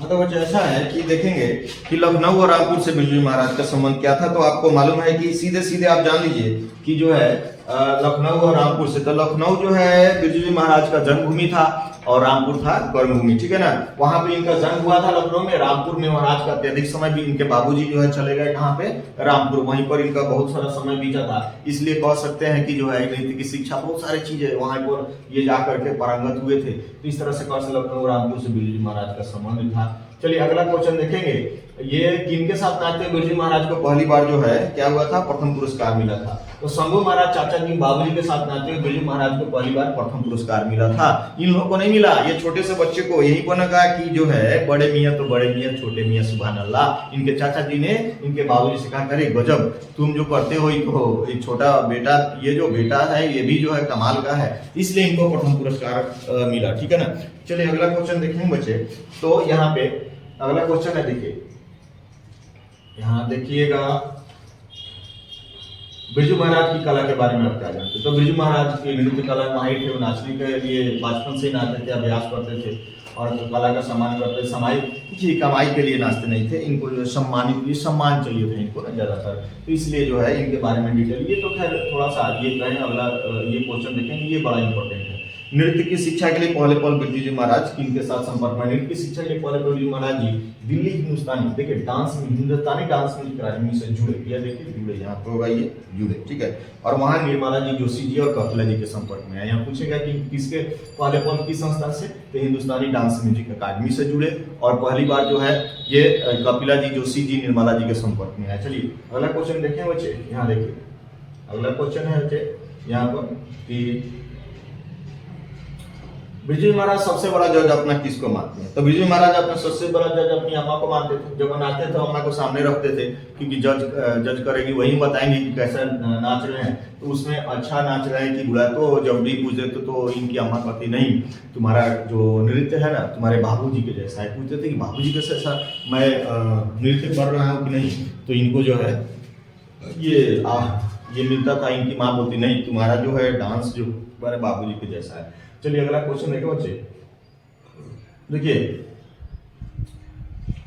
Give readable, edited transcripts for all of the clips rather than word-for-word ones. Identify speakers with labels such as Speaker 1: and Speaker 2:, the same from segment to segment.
Speaker 1: हाँ तो बच्चे ऐसा है कि देखेंगे कि लखनऊ और रामपुर से बिरजू महाराज का संबंध क्या था। तो आपको मालूम है कि सीधे सीधे आप जान लीजिए कि जो है लखनऊ और रामपुर से, तो लखनऊ जो है बिरजू महाराज का जन्मभूमि था और रामपुर था कर्मभूमि, ठीक है ना। वहां पे इनका जन्म हुआ था लखनऊ में। रामपुर में महाराज का अत्यधिक समय भी इनके बाबूजी जो है चले गए कहाँ पे, रामपुर, वहीं पर इनका बहुत सारा समय बीता था। इसलिए कह सकते हैं कि जो है नृत्य की शिक्षा, बहुत सारी चीजें वहां पर ये जाकर के पारंगत हुए थे। तो इस तरह से कह सकते लखनऊ रामपुर से बिरजू महाराज का संबंध था। चलिए अगला क्वेश्चन देखेंगे, ये किनके साथ नाचते बिरजू महाराज को पहली बार जो है क्या हुआ था, प्रथम पुरस्कार मिला था। तो शंभू महाराज चाचा जी बाबूजी के साथ नाचते हुए बिरजू महाराज को पहली बार प्रथम पुरस्कार मिला था। इन लोगों को नहीं मिला, ये छोटे से बच्चे को यही को ना कहा कि जो है बड़े मियाँ तो बड़े मियाँ, छोटे मियाँ सुभान अल्लाह। इनके चाचा जी ने इनके बाबूजी से कहा, अरे गजब तुम जो करते हो, एक छोटा बेटा, ये जो बेटा है ये भी जो है कमाल का है, इसलिए इनको प्रथम पुरस्कार मिला, ठीक है ना। चलिए अगला क्वेश्चन देखेंगे बच्चे। तो यहाँ पे अगला क्वेश्चन है, देखिए यहाँ देखिएगा, बिरजू महाराज की कला के बारे में आप क्या जानते हैं। तो बिरजू महाराज की नृत्य कला माहिर थे, वो नाचने के लिए बचपन से ही नाचते थे, अभ्यास करते थे और तो कला का सम्मान करते थे। सामाजिक कमाई के लिए नाचते नहीं थे, इनको जो सम्मानित, सम्मान चाहिए था इनको ना ज्यादातर, तो इसलिए जो है इनके बारे में डिटेल, ये तो खैर थोड़ा सा ये कहें। अगला ये क्वेश्चन देखेंगे, ये बड़ा इंपॉर्टेंट है। नृत्य की शिक्षा के लिए पहले पल बिरजू महाराज किनके साथ संपर्क में। नृत्य की शिक्षा के लिए पहले बिरजू महाराज जी दिल्ली हिंदुस्तानी, देखिए डांस में, हिंदुस्तानी डांस म्यूजिक अकादमी से जुड़े, या देखिए जुड़े, यहाँ पे होगा ये जुड़े, ठीक है। और वहां निर्मला जी जोशी जी और कपिला जी के संपर्क में आए। यहाँ पूछेगा कि किसके पहले पल की संस्था से, तो हिंदुस्तानी डांस म्यूजिक अकादमी से जुड़े और पहली बार जो है ये कपिला जी जोशी जी निर्मला जी के संपर्क में आए। चलिए अगला क्वेश्चन देखें बच्चे, यहाँ देखिए अगला क्वेश्चन है बच्चे यहाँ पर कि बिरजू महाराज सबसे बड़ा जज अपना किसको मानते हैं। तो बिरजू महाराज अपना सबसे बड़ा जज अपनी अम्मा को मानते थे। जब नाचते थे अम्मा को सामने रखते थे, क्योंकि जज करेगी, वही बताएंगे कि कैसा नाच रहे हैं। तो उसमें अच्छा नाच रहे हैं कि बुरा, तो जब भी पूछते तो इनकी अम्मा कहती नहीं, तुम्हारा जो नृत्य है ना तुम्हारे बाबूजी के जैसा है। पूछते थे कि बाबूजी के जैसा मैं नृत्य कर रहा हूँ कि नहीं, तो इनको जो है ये मिलता था। इनकी माँ बोलती नहीं, तुम्हारा जो है डांस जो तुम्हारे बाबूजी के जैसा है। चलिए अगला क्वेश्चन देखो बच्चे, देखिए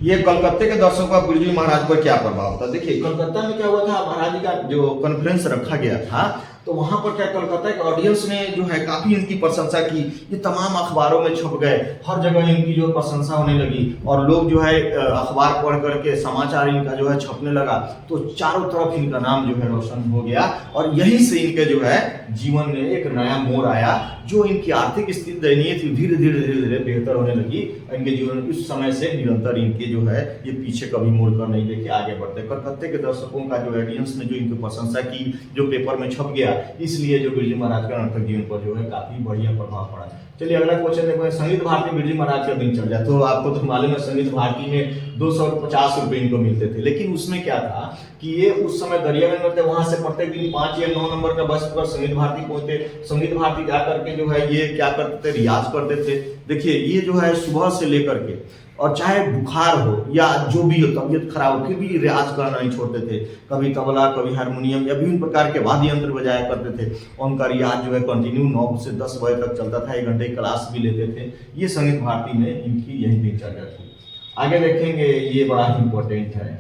Speaker 1: ये कलकत्ते के दर्शकों का बिरजू महाराज पर क्या प्रभाव था। देखिए कलकत्ता में क्या हुआ था, महाराज जी का जो कॉन्फ्रेंस रखा गया था, तो वहां पर क्या कलकत्ता के ऑडियंस ने जो है काफी इनकी प्रशंसा की। ये तमाम अखबारों में छप गए, हर जगह इनकी जो प्रशंसा होने लगी और लोग जो है अखबार पढ़ करके समाचार इनका जो है छपने लगा। तो चारों तरफ इनका नाम जो है रोशन हो गया और यहीं से इनके जो है जीवन में एक नया मोड़ आया। जो इनकी आर्थिक स्थिति दयनीय थी, धीरे धीरे बेहतर होने लगी इनके जीवन में। उस समय से निरंतर इनके जो है ये पीछे कभी मुड़ कर नहीं देखे, आगे बढ़ते। कलकत्ते के दर्शकों का जो ऑडियंस ने जो इनकी प्रशंसा की, जो पेपर में छप गया, इसलिए जो बिरजू महाराज का नर्तक जीवन पर जो है काफी बढ़िया प्रभाव पड़ा। चलिए अगला क्वेश्चन देखो, संगीत भारती बिरजू महाराज का दिन चल जाए। तो आपको तो मालूम है संगीत भारती में 250 रुपए इनको मिलते थे, लेकिन उसमें क्या था कि ये उस समय दरियागंज में थे, वहां से प्रत्येक दिन 5 या 9 नंबर का बस पर संगीत भारती पहुंचते। संगीत भारती जा करके जो है ये क्या करते थे, रियाज करते थे। देखिए ये जो है सुबह से लेकर के, और चाहे बुखार हो या जो भी हो, तबीयत खराब हो, फिर भी रियाज करना नहीं छोड़ते थे। कभी तबला, कभी हारमोनियम या विभिन्न प्रकार के वाद्य यंत्र बजाया करते थे। उनका रियाज जो है कंटिन्यू 9 से 10 बजे तक चलता था, 1 घंटे की क्लास भी लेते थे। ये संगीत भारती में इनकी यही दिनचर्या थी। आगे देखेंगे, ये बड़ा इंपॉर्टेंट है,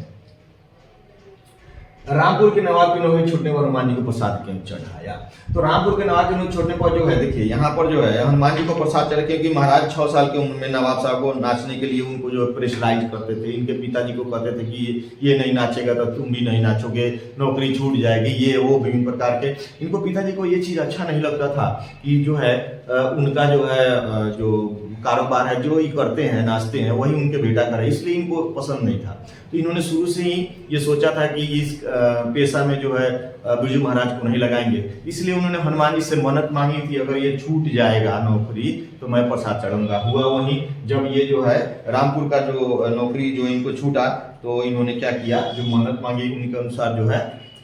Speaker 1: रामपुर के नवाब की नौकरी छूटने पर हनुमान जी को प्रसाद क्यों चढ़ाया। तो रामपुर के नवाब की नौकरी छोड़ने पर जो है देखिए यहाँ पर जो है हनुमान जी को प्रसाद चढ़ा, क्योंकि महाराज 6 साल की उम्र में नवाब साहब को नाचने के लिए उनको जो प्रेशराइज करते थे। इनके पिताजी को कहते थे कि ये नहीं नाचेगा तो तुम भी नहीं नाचोगे, नौकरी छूट जाएगी, ये वो विभिन्न प्रकार के। इनको पिताजी को ये चीज अच्छा नहीं लगता था कि जो है उनका जो है जो कारोबार है, जो ही करते हैं नाचते हैं, वही उनके बेटा करे, इसलिए इनको पसंद नहीं था। तो इन्होंने शुरू से ही ये सोचा था कि इस पेशा में जो है बिरजू महाराज को नहीं लगाएंगे। इसलिए उन्होंने हनुमान जी से मन्नत मांगी थी, अगर ये छूट जाएगा नौकरी तो मैं प्रसाद चढ़ूंगा। हुआ वही, जब ये जो है रामपुर का जो नौकरी जो इनको छूटा, तो इन्होंने क्या किया, जो मन्नत मांगी उनके अनुसार जो है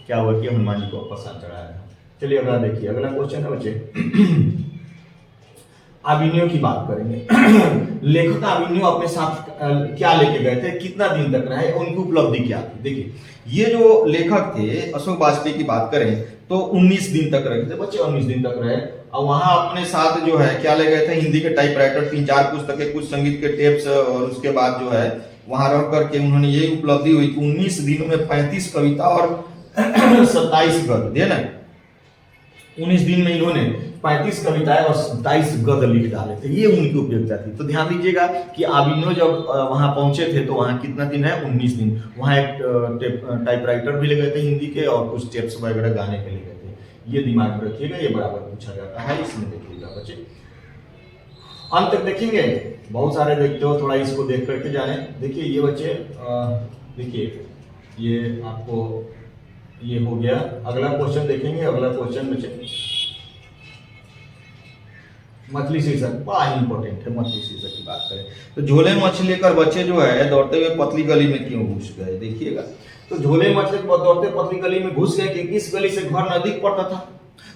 Speaker 1: क्या हुआ कि हनुमान जी को प्रसाद चढ़ाया। चलिए अगला देखिए, अगला क्वेश्चन है बच्चे, अभिनयों की बात करेंगे। लेखक अभिनय अपने साथ क्या लेके गए थे, कितना दिन तक रहे, उनकी उपलब्धि क्या थी। देखिए ये जो लेखक थे अशोक वाजपेयी की बात करें तो 19 दिन तक रखे थे बच्चे, 19 दिन तक रहे। और वहां अपने साथ जो है क्या ले गए थे, हिंदी के टाइपराइटर, 3-4 पुस्तकें, कुछ संगीत के टेप्स, और उसके बाद जो है वहां रह करके उन्होंने ये उपलब्धि हुई कि 19 दिनों में 35 कविता और 27 गद्य, है ना, 19 दिन में इन्होंने 35 कविताएं और 27 गद्य लिख डाले थे। ये उनकी उपयोगिता थी। तो ध्यान दीजिएगा कि आबिनो जब वहां पहुंचे थे तो वहां कितना दिन है, 19 दिन। वहां एक टाइपराइटर भी ले गए थे हिंदी के, और कुछ टेप्स वगैरह गाने के लिए गए थे। ये दिमाग में रखिएगा, ये बराबर पूछा जाता है, इसमें देखिएगा बच्चे। अंत तक देखेंगे, बहुत सारे देखते हो, थोड़ा इसको देख करके जाने। देखिए ये बच्चे, देखिए ये आपको ये हो गया। अगला क्वेश्चन देखेंगे। अगला क्वेश्चन बच्चे मछली शीर्षक, बड़ा इंपॉर्टेंट है। मछली शीर्षक की बात करें तो झोले मछली लेकर बच्चे जो है दौड़ते हुए पतली गली में क्यों घुस गए, देखिएगा। तो झोले मछली दौड़ते पतली गली में घुस गए कि इस गली से घर नजदीक पड़ता था,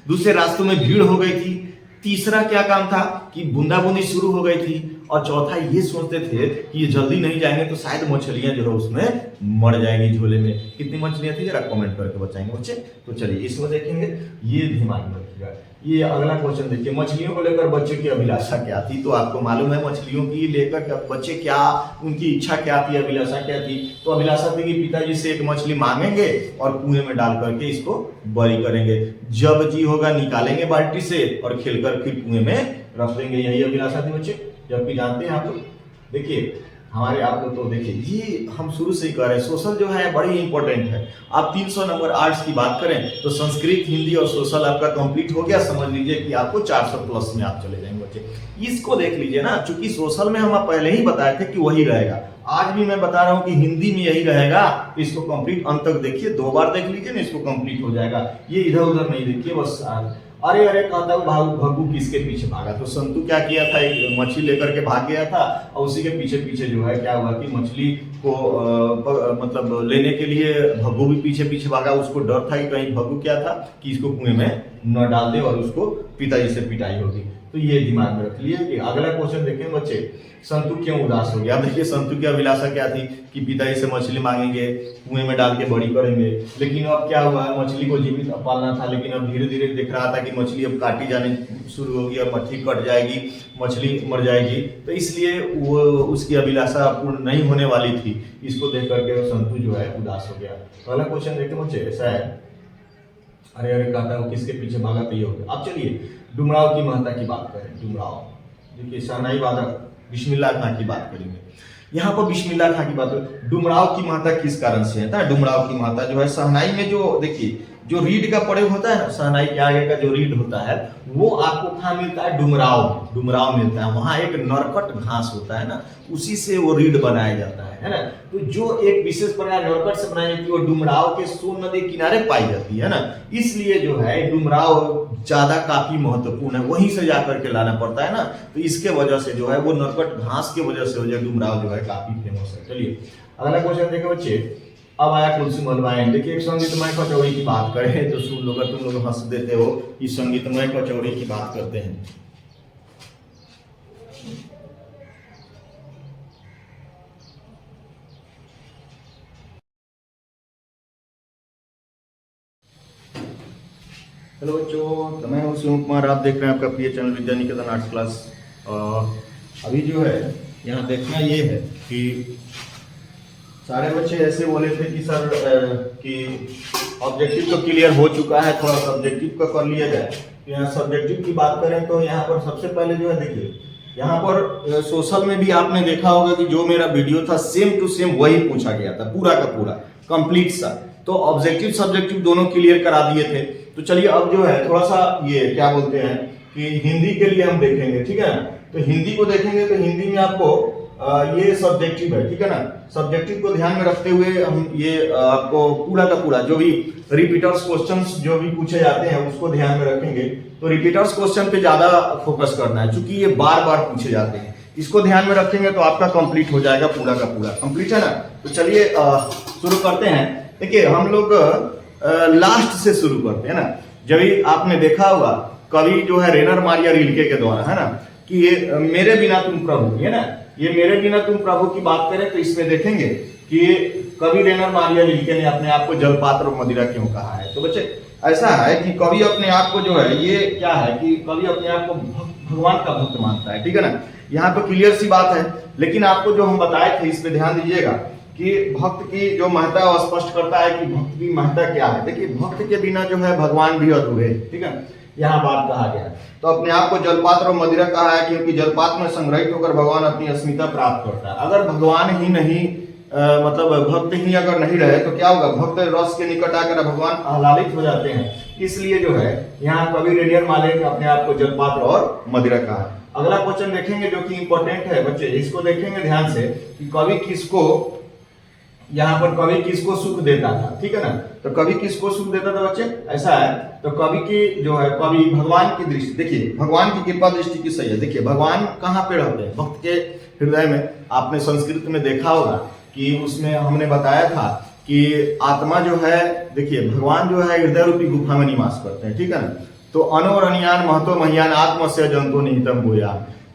Speaker 1: दूसरे रास्तों में भीड़ हो गई थी, तीसरा क्या काम था कि बूंदाबूंदी शुरू हो गई थी, और चौथा ये सोचते थे कि ये जल्दी नहीं जाएंगे तो शायद मछलियां जो है उसमें मर जाएंगी झोले में। कितनी मछलियां थी जरा कमेंट करके बताएंगे बच्चे। तो चलिए इसमें देखेंगे, ये दिमाग में रखिएगा। ये अगला क्वेश्चन देखिए, मछलियों को लेकर बच्चे की अभिलाषा क्या थी। तो आपको मालूम है मछलियों की लेकर बच्चे क्या, उनकी इच्छा क्या थी, अभिलाषा क्या थी। तो अभिलाषा थी कि पिताजी से एक मछली मांगेंगे और कुएं में डाल करके इसको बड़ी करेंगे, जब जी होगा निकालेंगे बाल्टी से और खेलकर फिर कुएं में रख देंगे। यही अभिलाषा थी बच्चे। जबकि जानते हैं आप लोग, देखिए हमारे आप लोग तो देखिए, ये हम शुरू से ही कह रहे हैं, सोशल जो है बड़ी इंपॉर्टेंट है। आप 300 नंबर आर्ट्स की बात करें तो संस्कृत, हिंदी और सोशल आपका कंप्लीट हो गया। समझ लीजिए कि आपको 400 प्लस में आप चले जाएंगे बच्चे। इसको देख लीजिए ना, चूंकि सोशल में हम पहले ही बताए थे कि वही रहेगा, आज भी मैं बता रहा हूं कि हिंदी में यही रहेगा। इसको कंप्लीट अंत तक देखिए, 2 बार देख लीजिए ना, इसको कंप्लीट हो जाएगा। ये इधर उधर नहीं देखिए बस। अरे अरे कहता हूँ भग्गू किसके पीछे भागा। तो संतु क्या किया था, एक मछली लेकर के भाग गया था, और उसी के पीछे पीछे जो है क्या हुआ कि मछली को मतलब लेने के लिए भग्गू भी पीछे पीछे भागा। उसको डर था कि कहीं भग्गू क्या था कि इसको कुएं में न डाल दे और उसको पिताजी से पिटाई होगी। तो ये दिमाग में रख लिए। कि अगला क्वेश्चन देखें बच्चे, संतु क्यों उदास हो गया। अब देखिए संतु की अभिलाषा क्या थी कि पिताजी से मछली मांगेंगे, कुएं में डाल के बड़ी करेंगे। लेकिन अब क्या हुआ, मछली को जीवित पालना था, लेकिन अब धीरे धीरे दिख रहा था कि मछली अब काटी जाने शुरू होगी, अब मछली कट जाएगी, मछली मर जाएगी। तो इसलिए वो उसकी अभिलाषा पूर्ण नहीं होने वाली थी। इसको देख करके संतु जो है उदास हो गया। अगला क्वेश्चन देखते बच्चे, ऐसा है, अरे अरे कहता है किसके पीछे भागा तो ये हो गया। अब चलिए डुमराव की महत्ता की बात करें। डुमराव देखिए, शहनाई वादक बिस्मिल्लाह खां की बात करेंगे। यहाँ पर बिस्मिल्लाह खां की बात, डुमराव की महत्ता किस कारण से है। डुमराव की महत्ता जो है, शहनाई में जो देखिए जो रीड का प्रयोग होता है ना, शहनाई के आगे का जो रीड होता है वो आपको कहाँ मिलता है, डुमराव मिलता है। वहां एक नरकट घास होता है ना, उसी से वो रीड बनाया जाता है ना। तो जो एक विशेष प्रकार नरकट से बनाई जाती है वो डुमराव के सोन नदी किनारे पाई जाती है ना। इसलिए जो है डुमराव ज्यादा काफी महत्वपूर्ण है, वहीं से जाकर के लाना पड़ता है ना। तो इसके वजह से जो है वो नरकट घास के वजह से डुमराव जो है काफी फेमस है। चलिए अगला क्वेश्चन देखें बच्चे। अब आया कुलसी मलवायन। देखिए एक संगीतमय कचौड़ी की बात करें तो सुन लो, तुम लोग हंस देते हो, इस संगीतमय कचौड़ी की बात करते हैं। हेलो बच्चों, मैं हूं शिव कुमार, आप देख रहे हैं आपका प्रिय channel Vidya Niketan arts class. अभी जो है यहाँ देखना ये है कि सारे बच्चे ऐसे बोले थे कि सर कि ऑब्जेक्टिव तो क्लियर हो चुका है, थोड़ा सब्जेक्टिव का कर लिया जाए। तो यहाँ सब्जेक्टिव की बात करें तो यहाँ पर सबसे पहले जो है देखिए, यहाँ पर सोशल में भी आपने देखा होगा कि जो मेरा वीडियो था सेम टू सेम वही पूछा गया था, पूरा का पूरा कंप्लीट सा। तो ऑब्जेक्टिव सब्जेक्टिव दोनों क्लियर करा दिए थे। तो चलिए अब जो है थोड़ा सा ये क्या बोलते हैं कि हिंदी के लिए हम देखेंगे, ठीक है। तो हिंदी को देखेंगे तो हिंदी में आपको ये सब्जेक्टिव है, ठीक है ना। सब्जेक्टिव को ध्यान में रखते हुए हम ये आपको पूरा का पूरा जो भी रिपीटर्स क्वेश्चंस जो भी पूछे जाते हैं उसको ध्यान में रखेंगे। तो रिपीटर्स क्वेश्चन पे ज्यादा फोकस करना है, क्योंकि ये बार बार पूछे जाते हैं। इसको ध्यान में रखेंगे तो आपका कंप्लीट हो जाएगा, पूरा का पूरा कंप्लीट है ना। तो चलिए शुरू करते हैं। देखिए हम लोग लास्ट से शुरू करते हैं ना। जब आपने देखा होगा कवि जो है रेनर मारिया रिल्के के द्वारा, है ना, कि ये मेरे बिना तुम प्रभु, है ना, ये मेरे बिना तुम प्रभु की बात करें तो इसमें देखेंगे कि कवि रेनर मारिया रिल्के ने अपने आप को जलपात्र और मदिरा क्यों कहा है। तो बच्चे ऐसा है कि कवि अपने आप को जो है, ये क्या है कि कवि अपने आप को भगवान का भक्त मानता है, ठीक है ना। यहाँ तो क्लियर सी बात है, लेकिन आपको जो हम बताए थे इस पे ध्यान दीजिएगा कि भक्त की जो महत्ता वो स्पष्ट करता है कि भक्त की महत्ता क्या है। देखिए भक्त के बिना जो है भगवान भी अधूरे, ठीक है, यहाँ बात कहा गया है। तो अपने आप को जलपात्र और मदिरा कहा है क्योंकि जलपात्र में संग्रहित होकर भगवान अपनी अस्मिता प्राप्त करता है। अगर भगवान ही नहीं मतलब भक्त ही अगर नहीं रहे तो क्या होगा, भक्त रस के निकट आकर भगवान आह्लादित हो जाते हैं। इसलिए जो है यहाँ कवि रेडियर माले ने अपने आप को जलपात्र और मदिरा कहा है। अगला क्वेश्चन देखेंगे जो कि इंपॉर्टेंट है बच्चे, इसको देखेंगे ध्यान से कि कवि किसको, यहाँ पर कवि किसको सुख देता था, ठीक है ना। तो कवि किसको सुख देता था बच्चे, ऐसा है। तो कवि की जो है, कवि भगवान की दृष्टि, देखिए भगवान की कृपा दृष्टि की सही है। देखिए भगवान कहाँ पे रहते हैं, भक्त के हृदय में। आपने संस्कृत में देखा होगा कि उसमें हमने बताया था कि आत्मा जो है, देखिए भगवान जो है हृदय रूपी गुफा में निवास करते हैं, ठीक है ना। तो अनोरणियान महतो महियान आत्म से जंतु निहितम भूया,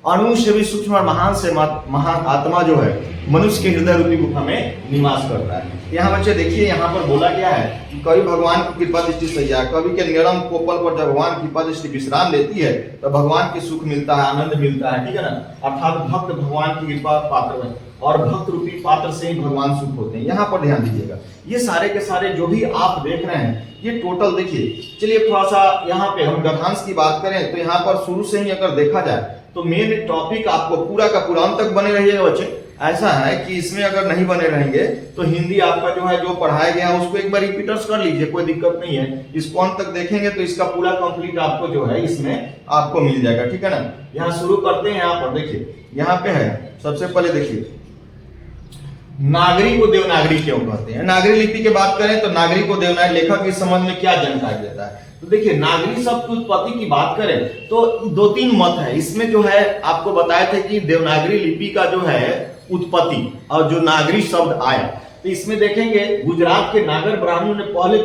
Speaker 1: अणु से भी सूक्ष्म और महान से महान आत्मा जो है मनुष्य के हृदय रूपी गुफा में निवास करता है। यहाँ बच्चे देखिए यहाँ पर बोला गया है कि कवि भगवान की कृपा दृष्टि सही है। कवि के निरम कोपल पर जब भगवान की कृपा दृष्टि विश्राम लेती है तो भगवान की सुख मिलता है, आनंद मिलता है, ठीक है ना। अर्थात भक्त भगवान की कृपा पात्र में, और भक्त रूपी पात्र से ही भगवान सुख होते हैं। यहाँ पर ध्यान दीजिएगा, ये सारे के सारे जो भी आप देख रहे हैं ये टोटल देखिए। चलिए थोड़ा सा यहाँ पे हम गद्यांश की बात करें तो यहाँ पर शुरू से ही अगर देखा जाए तो मेन टॉपिक आपको पूरा का पूरा अंत तक बने रहिएगा बच्चे। ऐसा है कि इसमें अगर नहीं बने रहेंगे तो हिंदी आपका जो है जो पढ़ाया गया है उसको एक बार रिपीटर्स कर लीजिए, कोई दिक्कत नहीं है। इसको अंत तक देखेंगे तो इसका पूरा कंप्लीट आपको जो है इसमें आपको मिल जाएगा, ठीक है ना। यहाँ शुरू करते हैं, यहाँ पर देखिए यहाँ पे है सबसे पहले देखिए नागरी को देवनागरी क्यों कहते हैं। नागरी लिपि की बात करें तो नागरी को देवनागरी लेखक इस संबंध में क्या जानकारी देता है। तो देखिए नागरी शब्द की उत्पत्ति की बात करें तो दो तीन मत है इसमें। जो है आपको बताए थे कि देवनागरी लिपि का जो है उत्पत्ति और जो नागरी शब्द आया, तो इसमें देखेंगे गुजरात के नागर ब्राह्मण ने पहले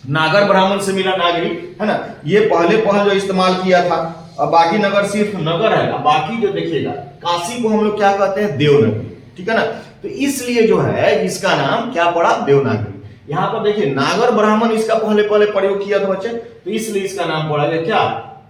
Speaker 1: नागर ब्राह्मण से मिला नागरी, है ना। ये पहले जो इस्तेमाल किया था। और बाकी नगर सिर्फ नगर है, बाकी जो देखिएगा काशी को हम लोग क्या कहते हैं, देवनागरी, ठीक है ना। तो इसलिए जो है इसका नाम क्या पड़ा, देवनागरी। यहाँ पर देखिए नागर ब्राह्मण इसका पहले प्रयोग किया था बच्चे, तो इसलिए इसका नाम पड़ा गया क्या,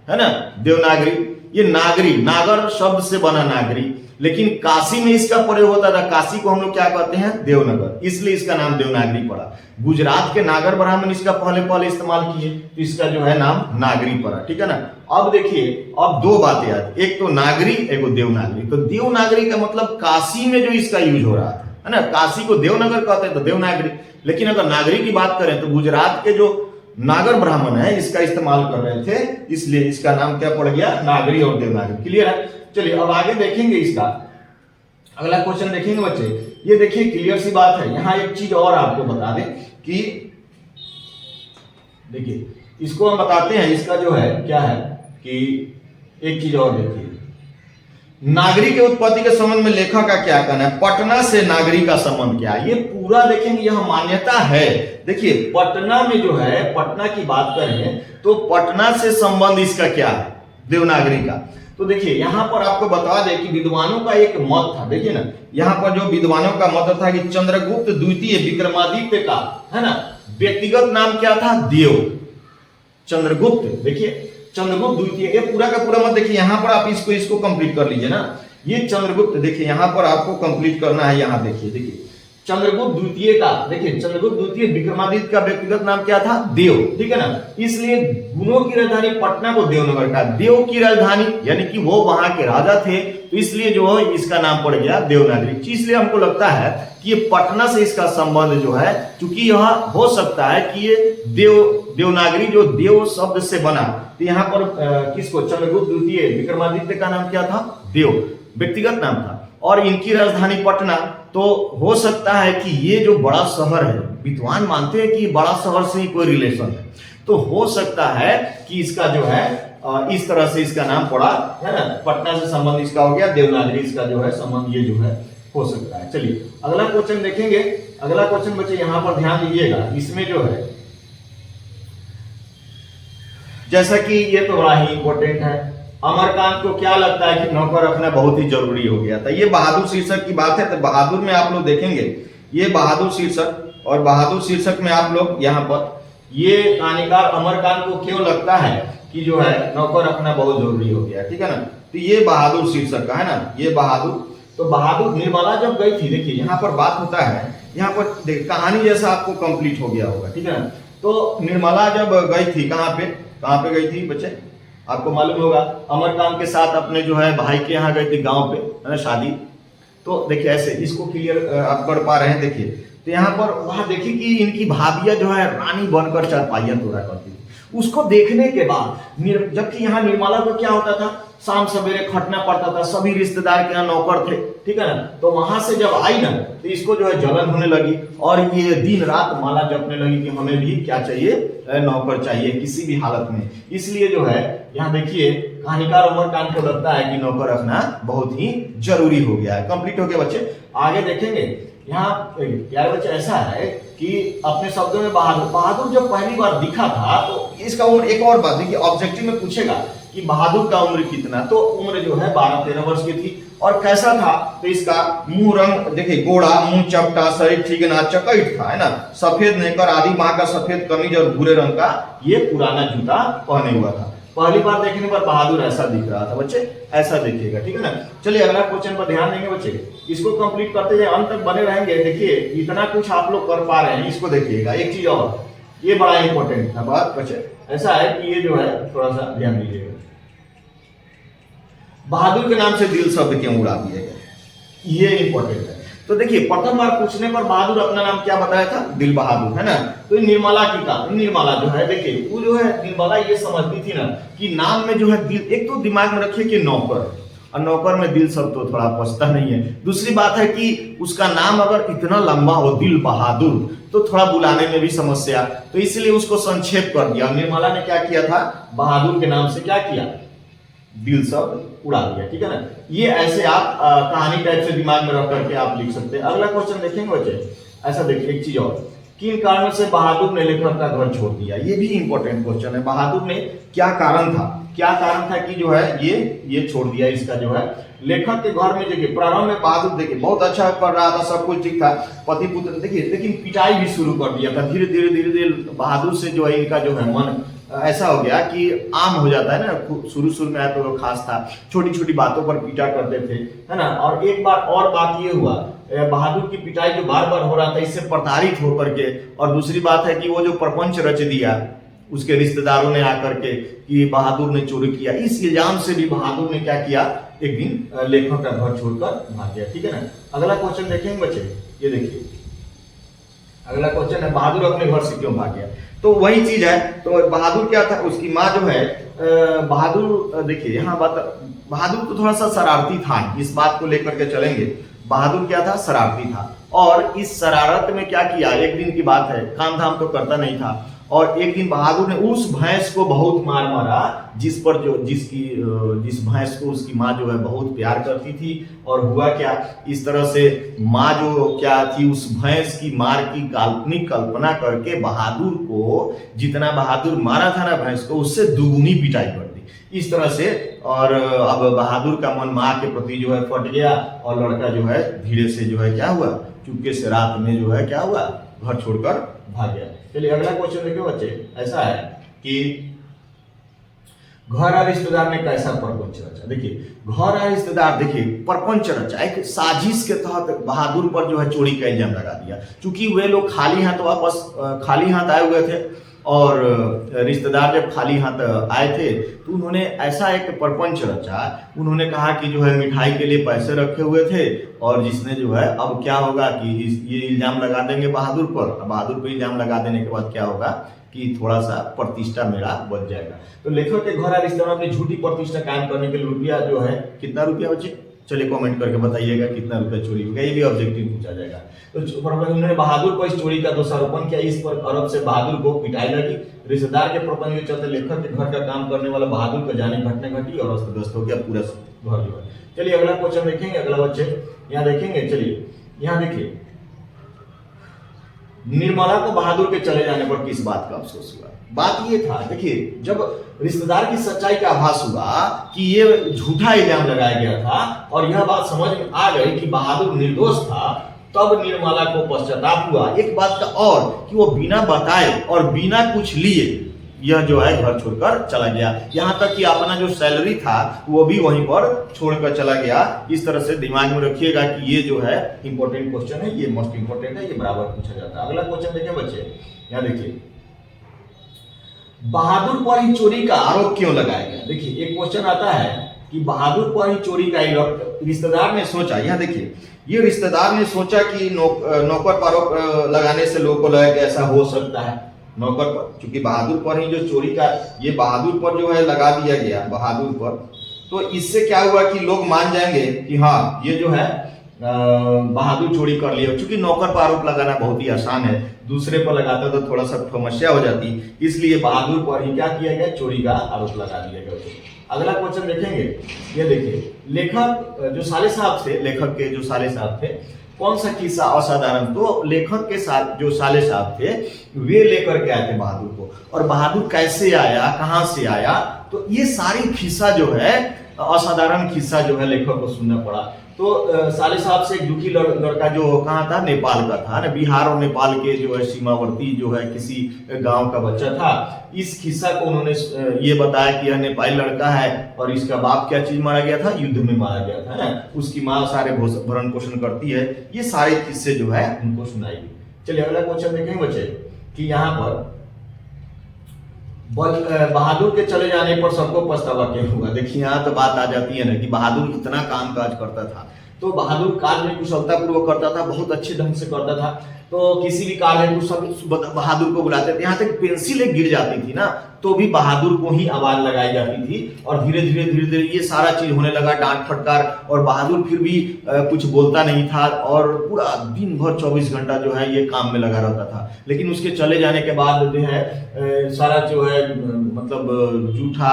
Speaker 1: है ना, देवनागरी। ये नागरी, नागर शब्द से बना नागरी, लेकिन काशी में इसका प्रयोग होता था। काशी को हम लोग क्या कहते हैं, देवनगर, इसलिए इसका नाम देवनागरी पड़ा। गुजरात के नागर ब्राह्मण इसका पहले इस्तेमाल किए तो इसका जो है नाम नागरी पड़ा, ठीक है ना। अब देखिए अब दो बातें याद, एक तो नागरी एक देवनागरी। तो देवनागरी का मतलब काशी में जो इसका यूज हो रहा था, है ना, काशी को देवनगर कहते हैं तो देवनागरी। लेकिन अगर नागरी की बात करें तो गुजरात के जो नागर ब्राह्मण है इसका इस्तेमाल कर रहे थे, इसलिए इसका नाम क्या पड़ गया, नागरी और देवनागरी। क्लियर है। चलिए अब आगे देखेंगे इसका अगला क्वेश्चन देखेंगे बच्चे। ये देखिए क्लियर सी बात है। यहाँ एक चीज और आपको बता दें कि देखिए इसको हम बताते हैं, इसका जो है क्या है कि एक चीज और देखिए, नागरी के उत्पत्ति के संबंध में लेखक का क्या कहना है। पटना से नागरी का संबंध क्या है, ये पूरा देखेंगे, यह मान्यता है। देखिए पटना में जो है, पटना की बात करें तो पटना से संबंध इसका क्या है, देवनागरी का। तो देखिए यहां पर आपको बता दें कि विद्वानों का एक मत था। देखिए ना यहां पर जो विद्वानों का मत था कि चंद्रगुप्त द्वितीय विक्रमादित्य का, है ना, व्यक्तिगत नाम क्या था, देव। चंद्रगुप्त, देखिए चंद्रगुप्त द्वितीय, ये पूरा का पूरा मत देखिए। यहां पर आप इसको कंप्लीट कर लीजिए ना। ये चंद्रगुप्त, देखिए यहां पर आपको कंप्लीट करना है। यहां देखिए चंद्रगुप्त द्वितीय का, देखिए चंद्रगुप्त द्वितीय विक्रमादित्य का व्यक्तिगत नाम क्या था, देव, ठीक है ना। इसलिए गुणों की राजधानी पटना को देवनगर का, देव की राजधानी यानी कि वो वहां के राजा थे, तो इसलिए जो है इसका नाम पड़ गया देवनागरी। इसलिए हमको लगता है कि ये पटना से इसका संबंध जो है, क्योंकि यह हो सकता है कि ये देवनागरी जो देव शब्द से बना, तो यहाँ पर किसको, चंद्रगुप्त द्वितीय विक्रमादित्य का नाम क्या था, देव, व्यक्तिगत नाम था, और इनकी राजधानी पटना। तो हो सकता है कि ये जो बड़ा शहर है, विद्वान मानते हैं कि बड़ा शहर से ही कोई रिलेशन है, तो हो सकता है कि इसका जो है इस तरह से इसका नाम पड़ा, है ना, पटना से संबंध इसका हो गया, देवनागरी इसका जो है संबंध ये जो है हो सकता है। चलिए अगला क्वेश्चन देखेंगे। अगला क्वेश्चन बच्चे यहाँ पर ध्यान दीजिएगा, इसमें जो है जैसा कि ये तो बड़ा ही इंपॉर्टेंट है, अमरकांत को क्या लगता है कि नौकर रखना बहुत ही जरूरी हो गया था। ये बहादुर शीर्षक की बात है। तो बहादुर में आप लोग देखेंगे, ये बहादुर शीर्षक, और बहादुर शीर्षक में आप लोग यहाँ पर ये कहानीकार अमरकांत को क्यों लगता है कि जो है नौकर रखना बहुत जरूरी हो गया, ठीक है ना। तो ये बहादुर शीर्षक का है ना, ये बहादुर। तो बहादुर निर्मला जब गई थी, देखिए यहाँ पर बात होता है, यहाँ पर देखिए कहानी जैसा आपको कंप्लीट हो गया होगा, ठीक है ना। तो निर्मला जब गई थी कहाँ पे गई थी बच्चे, आपको मालूम होगा, अमरकांत के साथ अपने जो है भाई के यहाँ गई थी गांव पे, है ना, शादी। तो देखिए ऐसे इसको क्लियर आप कर पा रहे हैं, देखिए। तो यहाँ पर वहां देखिए कि इनकी भाभियां जो है रानी बनकर चारपाइयां तोड़ा करती थी। उसको देखने के बाद जबकि यहाँ निर्मला को क्या होता था, शाम सवेरे खटना पड़ता था, सभी रिश्तेदार के यहाँ नौकर थे, ठीक है ना। तो वहां से जब आई ना, तो इसको जो है जलन होने लगी और ये दिन रात माला जपने लगी कि हमें भी क्या चाहिए, नौकर चाहिए किसी भी हालत में। इसलिए जो है यहाँ देखिए कहानीकार अमरकांत को लगता है कि नौकर रखना बहुत ही जरूरी हो गया है। कंप्लीट हो गया बच्चे, आगे देखेंगे। यहाँ प्यारे बच्चे ऐसा है कि अपने शब्दों में बहादुर जब पहली बार दिखा था, तो इसका उम्र, एक और बात देखिए, ऑब्जेक्टिव में पूछेगा कि बहादुर का उम्र कितना, तो उम्र जो है 12-13 वर्ष की थी। और कैसा था, तो इसका मुंह रंग देखिए, गोड़ा, मुंह चपटा, शरीर ठीकना, चकैत था, है ना, सफेद नेकर, आदि माह का सफेद कमीज और भूरे रंग का ये पुराना जूता पहने हुआ था। पहली बार देखने पर बहादुर ऐसा दिख रहा था बच्चे, ऐसा देखिएगा, ठीक है ना। चलिए अगला क्वेश्चन पर ध्यान देंगे बच्चे, इसको कंप्लीट करते जाए, अंत तक बने रहेंगे। देखिए इतना कुछ आप लोग कर पा रहे हैं, इसको देखिएगा। एक चीज और, ये बड़ा इंपॉर्टेंट है बात बच्चे, ऐसा है कि ये जो है थोड़ा सा ध्यान दीजिएगा। बहादुर के नाम से दिल शब्द क्यों उड़ा दिया गया, ये इंपॉर्टेंट है। तो देखिए प्रथम बार पूछने पर बहादुर अपना नाम क्या बताया था, दिल बहादुर, है ना। तो निर्मला की का, निर्मला जो है देखिए, वो जो है निर्मला ये समझती थी ना कि नाम में जो है दिल, एक तो दिमाग में रखिए कि नौकर, और नौकर में दिल शब्द तो थोड़ा पछता नहीं है। दूसरी बात है कि उसका नाम अगर इतना लंबा हो, दिल बहादुर, तो थोड़ा बुलाने में भी समस्या, तो इसलिए उसको संक्षेप कर दिया। निर्मला ने क्या किया था, बहादुर के नाम से क्या किया, दिल शब्द उड़ा दिया, ठीक है ना। ये ऐसे आप कहानी टाइप से दिमाग में रख करके आप लिख सकते हैं। अगला क्वेश्चन देखेंगे बच्चे, ऐसा देखिए, एक चीज और, किन कारणों से बहादुर ने लेखक का घर छोड़ दिया, ये भी इंपॉर्टेंट क्वेश्चन है। बहादुर ने क्या कारण था, क्या कारण था कि जो है ये छोड़ दिया, इसका जो है लेखक के घर में। देखिए प्रारंभ में बहादुर देखिए बहुत अच्छा कर रहा था, सब कुछ ठीक था, पति पुत्र, देखिए लेकिन पिटाई भी शुरू कर दिया था। धीरे धीरे बहादुर से जो है इनका जो है मन ऐसा हो गया कि आम हो जाता है ना, शुरू में आया तो खास था, छोटी छोटी बातों पर पीटा करते थे, है ना। और एक बार और बात ये हुआ, बहादुर की पिटाई जो बार बार हो रहा था, इससे प्रताड़ित होकर के, और दूसरी बात है कि वो जो प्रपंच रच दिया उसके रिश्तेदारों ने आकर के कि बहादुर ने चोरी किया, इस इल्जाम से भी बहादुर ने क्या किया, एक दिन लेखक का घर छोड़कर भाग गया, ठीक है ना। अगला क्वेश्चन देखेंगे बच्चे, ये देखिए अगला क्वेश्चन है, बहादुर अपने घर से क्यों भाग गया। तो वही चीज है, तो बहादुर क्या था, उसकी माँ जो है, बहादुर देखिए यहाँ बात, बहादुर तो थोड़ा सा शरारती था, इस बात को लेकर के चलेंगे। बहादुर क्या था, शरारती था, और इस शरारत में क्या किया, एक दिन की बात है, काम धाम तो करता नहीं था, और एक दिन बहादुर ने उस भैंस को बहुत मार मारा जिस भैंस को उसकी माँ जो है बहुत प्यार करती थी। और हुआ क्या, इस तरह से माँ जो क्या थी, उस भैंस की मार की काल्पनिक कल्पना करके बहादुर को, जितना बहादुर मारा था ना भैंस को, उससे दुगुनी पिटाई कर दी इस तरह से। और अब बहादुर का मन माँ के प्रति जो है फट गया, और लड़का जो है धीरे से जो है क्या हुआ, चुपके से रात में जो है क्या हुआ, घर छोड़कर भाग गया। चलिए अगला क्वेश्चन देखिए बच्चे, ऐसा है कि घर और रिश्तेदार ने कैसा प्रपंच रचा। देखिए घर और रिश्तेदार, देखिए प्रपंच रचा, एक साजिश के तहत बहादुर पर जो है चोरी का इल्जाम लगा दिया। क्योंकि वे लोग खाली हाथ आए हुए थे, और रिश्तेदार जब खाली हाथ आए थे तो उन्होंने ऐसा एक प्रपंच रचा। उन्होंने कहा कि जो है मिठाई के लिए पैसे रखे हुए थे, और जिसने जो है, अब क्या होगा कि ये इल्जाम लगा देंगे बहादुर पर, बहादुर पर इल्जाम लगा देने के बाद क्या होगा कि थोड़ा सा प्रतिष्ठा मेरा बच जाएगा। तो लेखक के घर और रिश्तेदार में अपनी झूठी प्रतिष्ठा कायम करने के लिए रुपया जो है, कितना रुपया बच्चे, चलिए कमेंट करके बताइएगा कितना रुपया चोरी हो गया, ये भी ऑब्जेक्टिव पूछा जाएगा। तो उन्होंने बहादुर को इस चोरी का दोषारोपण किया, इस पर आरोप से बहादुर को पिटाई लगी। रिश्तेदार के प्रपंच के चलते लेखक के घर का काम करने वाला बहादुर को जाने घटने घटी, और अस्त हो गया पूरा घर जो है। चलिए अगला क्वेश्चन देखेंगे, अगला बच्चे यहाँ देखेंगे। चलिए यहाँ देखिए, निर्मला को बहादुर के चले जाने पर किस बात का अफसोस हुआ। बात ये था, देखिए जब रिश्तेदार की सच्चाई का आभास हुआ कि ये झूठा इल्जाम लगाया गया था, और यह बात समझ में आ गई कि बहादुर निर्दोष था, तब निर्मला को पश्चाताप हुआ। एक बात का और कि वो बिना बताए और बिना कुछ लिए यह जो है घर छोड़कर चला गया, यहाँ तक कि अपना जो सैलरी था वो भी वहीं पर छोड़कर चला गया। इस तरह से दिमाग में रखिएगा कि ये जो है इंपॉर्टेंट क्वेश्चन है, ये मोस्ट इंपॉर्टेंट है, ये बराबर पूछा जाता है। अगला क्वेश्चन देखिए बच्चे, यहाँ देखिए, बहादुर पर ही चोरी का आरोप क्यों लगाया गया। देखिए एक क्वेश्चन आता है कि बहादुर पर ही चोरी का रिश्तेदार ने सोचा, यहाँ देखिए ये रिश्तेदार ने सोचा कि नौकर पर आरोप लगाने से लोगों को लगा कि ऐसा हो सकता है नौकर पर, क्योंकि बहादुर पर ही जो चोरी का ये बहादुर पर जो है लगा दिया गया बहादुर पर, तो इससे क्या हुआ कि लोग मान जाएंगे कि हाँ ये जो है बहादुर चोरी कर लिया। क्योंकि नौकर पर आरोप लगाना बहुत ही आसान है, दूसरे पर लगाता तो थोड़ा सा समस्या हो जाती, इसलिए बहादुर पर ही क्या किया गया, चोरी का आरोप लगा दिया गया। अगला क्वेश्चन देखेंगे, ये देखिए, लेखक जो साले साहब थे, लेखक के जो साले साहब थे, कौन सा किस्सा असाधारण, तो लेखक के साथ जो साले साहब थे वे लेकर के आए थे बहादुर को, और बहादुर कैसे आया, कहां से आया, तो ये सारी किस्सा जो है असाधारण किस्सा जो है लेखक को सुनना पड़ा। तो साले साहब से एक दुखी लड़का जो कहाँ था, नेपाल का था ना, बिहार और नेपाल के जो है सीमावर्ती जो है किसी गांव का बच्चा था। इस किस्सा को उन्होंने ये बताया कि यह नेपाली लड़का है और इसका बाप क्या चीज मारा गया था, युद्ध में मारा गया था ना, उसकी माँ सारे भरण पोषण करती है। ये सारे किस्से जो है उनको सुनाई। चलिए अगला क्वेश्चन देखेंगे बच्चे कि यहाँ पर बहादुर के चले जाने पर सबको पछतावा क्यों हुआ। देखिए यहाँ तो बात आ जाती है ना कि बहादुर इतना काम काज करता था, तो बहादुर कार्य में कुशलता पूर्वक करता था, बहुत अच्छे ढंग से करता था, तो किसी भी कार्य में सब बहादुर को बुलाते थे। यहाँ तक पेंसिल गिर जाती थी ना तो भी बहादुर को ही आवाज लगाई जाती थी, और धीरे धीरे ये सारा चीज होने लगा, डांट फटकार, और बहादुर फिर भी कुछ बोलता नहीं था, और पूरा दिन भर 24 घंटा जो है ये काम में लगा रहता था। लेकिन उसके चले जाने के बाद जो है सारा जो है मतलब जूठा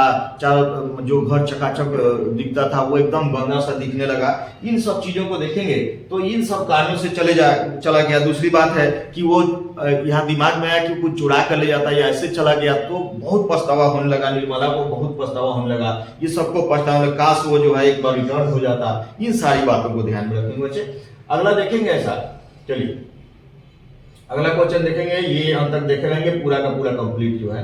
Speaker 1: जो घर चकाचक दिखता था वो एकदम गंदा सा दिखने लगा। इन सब चीजों को देखेंगे तो इन सब कारणों से चला गया। दूसरी बात है कि वो यहाँ दिमाग में आया कि कुछ चुरा कर ले जाता या ऐसे चला गया, तो बहुत पछतावा होने लगा, निर्मला को बहुत पछतावा होने लगा, ये सबको पछतावा लगा, काश वो जो है एक बार रिटर्न हो जाता। इन सारी बातों को ध्यान में रखेंगे बच्चे। अगला देखेंगे ऐसा, चलिए अगला क्वेश्चन देखेंगे, ये अंत तक देखे रहेंगे, पूरा का पूरा कंप्लीट जो है।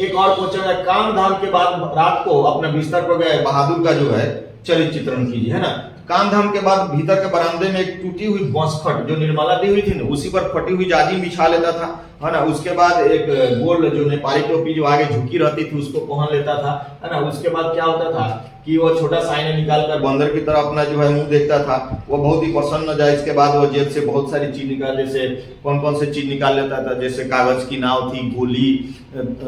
Speaker 1: एक और क्वेश्चन है, काम धाम के बाद रात को अपने बिस्तर पर गए बहादुर का जो है चरित्र चित्रण कीजिए, है ना। काम धाम के बाद भीतर के बरामदे में एक टूटी हुई बांसखट जो निर्मला दी हुई थी ना, उसी पर फटी हुई जाजिम बिछा लेता था, है ना। उसके बाद एक गोल जो नेपाली टोपी जो आगे झुकी रहती थी उसको पहन लेता था, है ना। उसके बाद क्या होता था कि वो छोटा सा आईना निकाल कर बंदर की तरह अपना जो है मुंह देखता था, वो बहुत ही प्रसन्न हो जाए। इसके बाद वो जेब से बहुत सारी चीज निकाल, जैसे कौन कौन से चीज निकाल लेता था, जैसे कागज की नाव थी, गोली,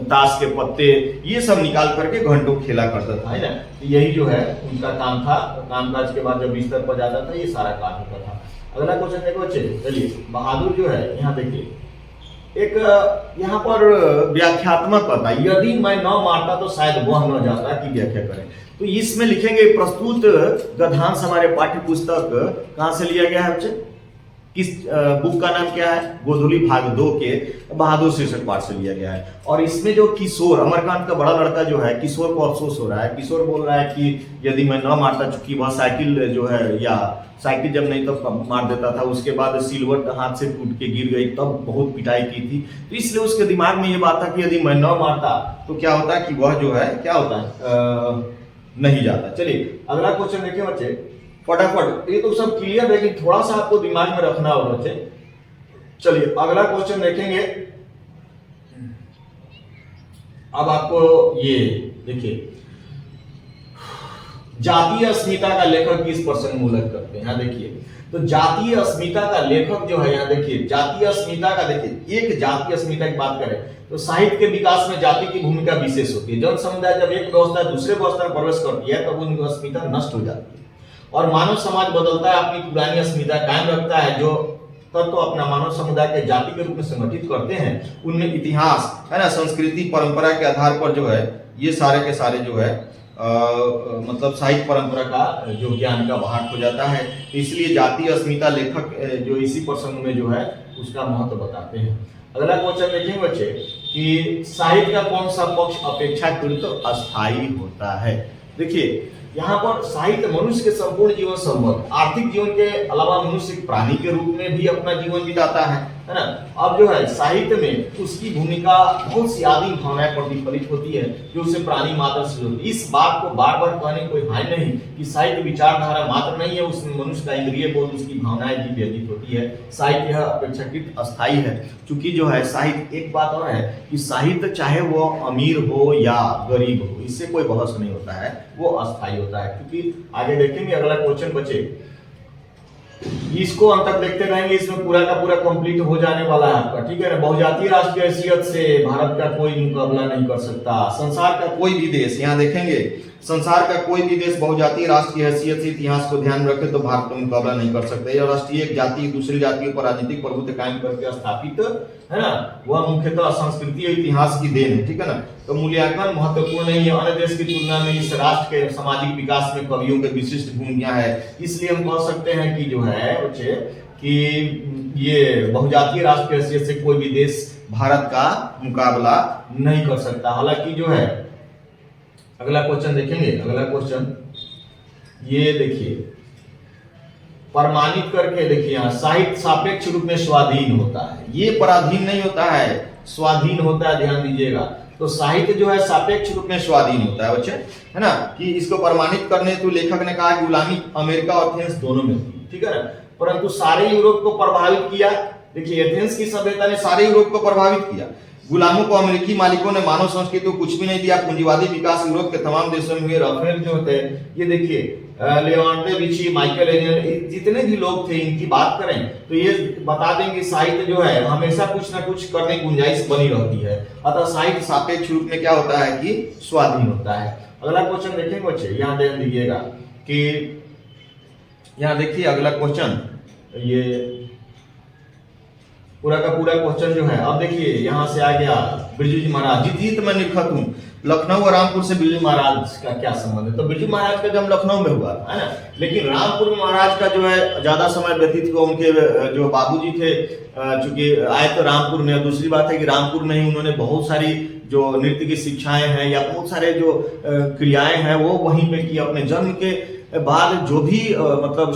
Speaker 1: ताश के पत्ते, ये सब निकाल करके घंटों खेला करता था, है ना। यही जो है उनका काम था। कामकाज के बाद जब बिस्तर पर जाता था ये सारा काम होता था। अगला क्वेश्चन देखो बच्चे, चलिए बहादुर जो है यहाँ देखिए, एक यहाँ पर व्याख्यात्मक पता, यदि मैं न मारता तो शायद वह न जाता, की व्याख्या करें। तो इसमें लिखेंगे प्रस्तुत गद्यांश हमारे पाठ्य पुस्तक कहाँ से लिया गया है बच्चे, किस बुक का नाम क्या है, गोधुली भाग 2 के बहादुर शीर्षक पाठ से लिया गया है। और इसमें जो किशोर, अमरकांत का बड़ा लड़का जो है, किशोर को अफसोस हो रहा है। किशोर बोल रहा है कि यदि मैं न मारता, चूंकि वह साइकिल जो है, या साइकिल जब नहीं तब मार देता था, उसके बाद सिल्वर हाथ से टूट के गिर गई, तब बहुत पिटाई की थी, तो इसलिए उसके दिमाग में ये बात था कि यदि मैं न मारता तो क्या होता कि वह जो है क्या होता है, नहीं जाता। चलिए अगला क्वेश्चन देखिए बच्चे फटाफट, ये तो सब क्लियर है, लेकिन थोड़ा सा आपको दिमाग में रखना होगा बच्चे। चलिए अगला क्वेश्चन देखेंगे। अब आपको ये देखिए, जातीय अस्मिता का लेखक किस प्रसंग में उल्लेख करते हैं, यहाँ देखिए। तो जातीय अस्मिता का लेखक जो है, यहाँ देखिए जातीय अस्मिता का, देखिए एक जातीय अस्मिता की बात करें तो साहित्य के विकास में जाति की भूमिका विशेष होती है। जन समुदाय जब एक व्यवस्था दूसरे व्यवस्था में प्रवेश करती है तब उनकी अस्मिता नष्ट हो जाती है, और मानव समाज बदलता है, अपनी पुरानी अस्मिता कायम रखता है। जो तत्व अपना मानव समुदाय के जाति के रूप में संगठित करते हैं, उनमें इतिहास, है ना, संस्कृति, परंपरा के आधार पर जो है ये सारे के सारे जो है मतलब साहित्य परंपरा का जो ज्ञान का भाग हो जाता है। इसलिए जातीय अस्मिता लेखक जो इसी प्रसंग में जो है उसका महत्व बताते हैं। अगला क्वेश्चन देखेंगे बच्चे कि साहित्य का कौन सा पक्ष अपेक्षाकृत अस्थायी होता है। देखिए यहाँ पर साहित्य मनुष्य के संपूर्ण जीवन संबंध, आर्थिक जीवन के अलावा मनुष्य एक प्राणी के रूप में भी अपना जीवन बिताता है ना। अब जो है साहित्य में उसकी भूमिका बहुत सी आदि भावनाएं प्रतिफलित होती है जो उसे प्राणी मात्र से जोड़ती है। इस बात को बार बार कहने कोई हानि नहीं कि साहित्य विचारधारा मात्र नहीं है, उसमें मनुष्य का इंद्रिय बोध, उसकी भावनाएं भी व्यतीत होती है। साहित्य यह अपेक्षाकृत अस्थायी है, क्योंकि जो है साहित्य, एक बात और है कि साहित्य चाहे वो अमीर हो या गरीब हो, इससे कोई बहस नहीं होता है, वो अस्थायी होता है। क्योंकि आगे देखेंगे अगला क्वेश्चन बचे, इसको अंत तक देखते रहेंगे, इसमें पूरा का पूरा कंप्लीट हो जाने वाला है आपका, ठीक है ना। बहुजातीय राष्ट्र की हैसियत से भारत का कोई मुकाबला नहीं कर सकता। संसार का कोई भी देश, यहाँ देखेंगे संसार का कोई भी देश बहुजातीय राष्ट्र की हैसियत से इतिहास को ध्यान में रखे तो भारत का मुकाबला नहीं कर सकता। यह राष्ट्रीय एक जाति दूसरी जातियों पर राजनीतिक प्रभुत्व कायम करके स्थापित है ना, वह मुख्यतः संस्कृति और इतिहास की देन है, ठीक है ना। तो मूल्यांकन महत्वपूर्ण नहीं है, अन्य देश की तुलना में इस राष्ट्र के सामाजिक विकास में कवियों के विशिष्ट भूमिका है। इसलिए हम कह सकते हैं कि जो है बच्चे कि ये बहुजातीय राष्ट्र की हैसियत से कोई भी देश भारत का मुकाबला नहीं कर सकता। हालांकि जो है अगला क्वेश्चन देखेंगे, अगला क्वेश्चन ये देखिए, प्रमाणित करके देखिए, यहाँ साहित्य सापेक्ष रूप में स्वाधीन होता है, ये पराधीन नहीं होता है, स्वाधीन होता है, ध्यान दीजिएगा। तो साहित्य जो है सापेक्ष रूप में स्वाधीन होता है बच्चे, है ना। कि इसको प्रमाणित करने तो लेखक ने कहा कि गुलामी अमेरिका और एथेंस दोनों में थी, ठीक है ना, परंतु सारे यूरोप को प्रभावित किया। देखिए एथेंस की सभ्यता ने सारे यूरोप को प्रभावित किया। गुलामों को अमेरिकी मालिकों ने मानव संस्कृति को कुछ भी नहीं दिया। पूंजीवादी विकास यूरोप के तमाम देशों में हुए। राफेल जो होते हैं, ये देखिए लियोनार्डो विंची, माइकल एंजेलो, जितने भी लोग थे इनकी बात करें तो ये बता देंगे साहित्य जो है हमेशा कुछ ना कुछ करने की गुंजाइश बनी रहती है। अतः साहित्य सापेक्ष रूप में क्या होता है कि स्वाधीन होता है। अगला क्वेश्चन देखेंगे बच्चे, यहाँ ध्यान दीजिएगा कि यहाँ देखिए अगला क्वेश्चन, ये पूरा का पूरा क्वेश्चन जो है, अब देखिए यहाँ से आ गया बिरजू जी महाराज, जीत मैं निखत हूँ, लखनऊ और रामपुर से बिरजू महाराज का क्या संबंध है। तो बिरजू महाराज का जन्म लखनऊ में हुआ है ना, लेकिन रामपुर में महाराज का जो है ज्यादा समय व्यतीत हुआ। उनके जो बाबूजी थे चूंकि आए तो रामपुर में, दूसरी बात है कि रामपुर में ही उन्होंने बहुत सारी जो नृत्य की शिक्षाएं हैं या बहुत सारे जो क्रियाएं हैं वो वहीं पे की। अपने जन्म के बाद जो भी मतलब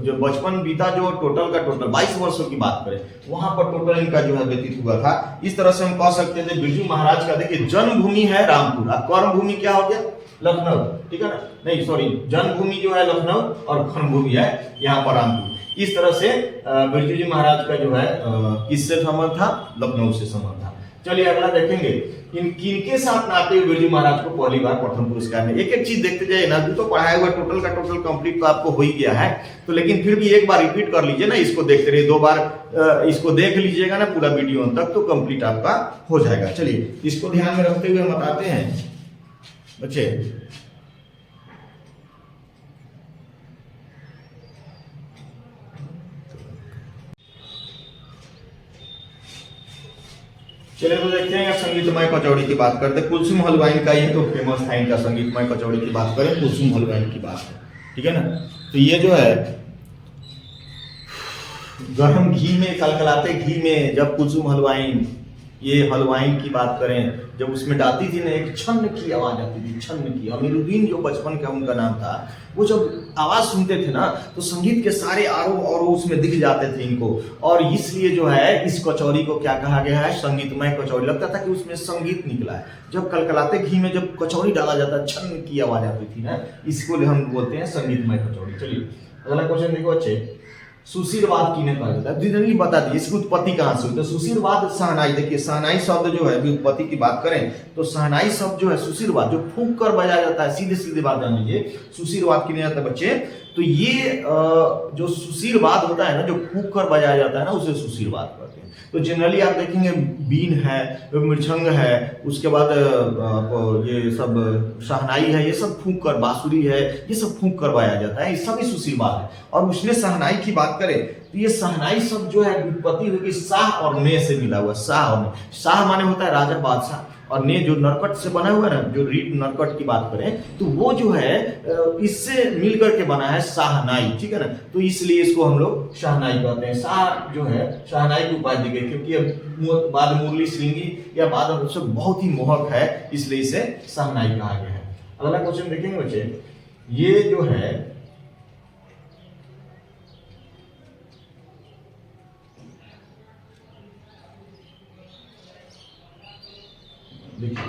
Speaker 1: जो बचपन बीता, जो टोटल का टोटल 22 वर्षों की बात करें, वहां पर टोटल इनका जो है व्यतीत हुआ था। इस तरह से हम कह सकते थे बिरजू महाराज का देखिए जन्मभूमि है रामपुर, कर्मभूमि क्या हो गया लखनऊ, ठीक है ना, नहीं सॉरी, जन्मभूमि जो है लखनऊ और कर्मभूमि है यहाँ पर रामपुर। इस तरह से बिरजू जी महाराज का जो है किससे संबंध था, लखनऊ से संबंध था। चलिए अगला देखेंगे, किनके साथ नाते हुए बिरजू महाराज को पहली बार प्रथम पुरस्कार में। एक एक चीज देखते जाइए ना, तो पढ़ाया हुआ टोटल का टोटल कंप्लीट तो आपको हो ही गया है, तो लेकिन फिर भी एक बार रिपीट कर लीजिए ना, इसको देखते रहिए, 2 बार इसको देख लीजिएगा ना पूरा वीडियो तक, तो कंप्लीट आपका हो जाएगा। चलिए इसको ध्यान में रखते हुए हम बताते हैं बच्चे, चलिए तो देखते हैं संगीतमय कचौड़ी की बात करते हैं। कुलसुम हलवाई का ये तो फेमस था इनका संगीतमय कचौड़ी की बात करें, कुलसुम हलवाई की बात है, ठीक है ना। तो ये जो है गर्म घी में, कलकलाते घी में जब कुलसुम हलवाई, ये हलवाई की बात करें, जब उसमें डालती थी ना, एक छन्न की आवाज आती थी, छन्न की। अमीरुद्दीन जो बचपन का उनका नाम था, वो जब आवाज सुनते थे ना तो संगीत के सारे आरोह और उसमें दिख जाते थे इनको, और इसलिए जो है इस कचौड़ी को क्या कहा गया है, संगीतमय कचौड़ी। लगता था कि उसमें संगीत निकला है। जब कलकलाते घी में जब कचौड़ी डाला जाता, छन्न की आवाज आती थी ना, इसको हम बोलते हैं संगीतमय कचौड़ी। चलिए अगला क्वेश्चन देखो अच्छे, सुशीलवाद किन्हें कहा जाता है, दीदी बता दी इसकी उत्पत्ति कहाँ से हुई। तो सुशीलवाद शहनाई, देखिए शहनाई शब्द जो है उत्पत्ति की बात करें तो शहनाई शब्द जो है सुशीलवाद, जो फूंक कर बजाया जाता है, सीधे सीधे बात जान लीजिए, सुशीलवाद किन्हें जाता है बच्चे। तो ये जो सुशीलवाद होता है ना, जो फूंक कर बजाया जाता है ना, उसे सुशीलवाद कहते हैं। तो जनरली आप देखेंगे बीन है, मृदंग है, उसके बाद ये सब शहनाई है, ये सब फूंक कर, बांसुरी है, ये सब फूंक कर बजाया जाता है, ये सभी सुशीलवाद है। और उसमें शहनाई की बात करें तो ये शहनाई शब्द जो है उत्पत्ति हुई शाह और ने से मिला हुआ। शाह और ने, शाह माने होता है राजा बादशाह, और ने जो नरकट से बना हुआ है ना, जो रीड नरकट की बात करें तो वो जो है इससे मिलकर के बना है शाहनाई, ठीक है ना। तो इसलिए इसको हम लोग शहनाई कहते हैं। शाह जो है शहनाई की उपाधि दी गई, क्योंकि बाद मुरली श्रृंगी या बाद सब बहुत ही मोहक है, इसलिए इसे शहनाई कहा गया है। अगला क्वेश्चन देखेंगे बच्चे, ये जो है देखिए,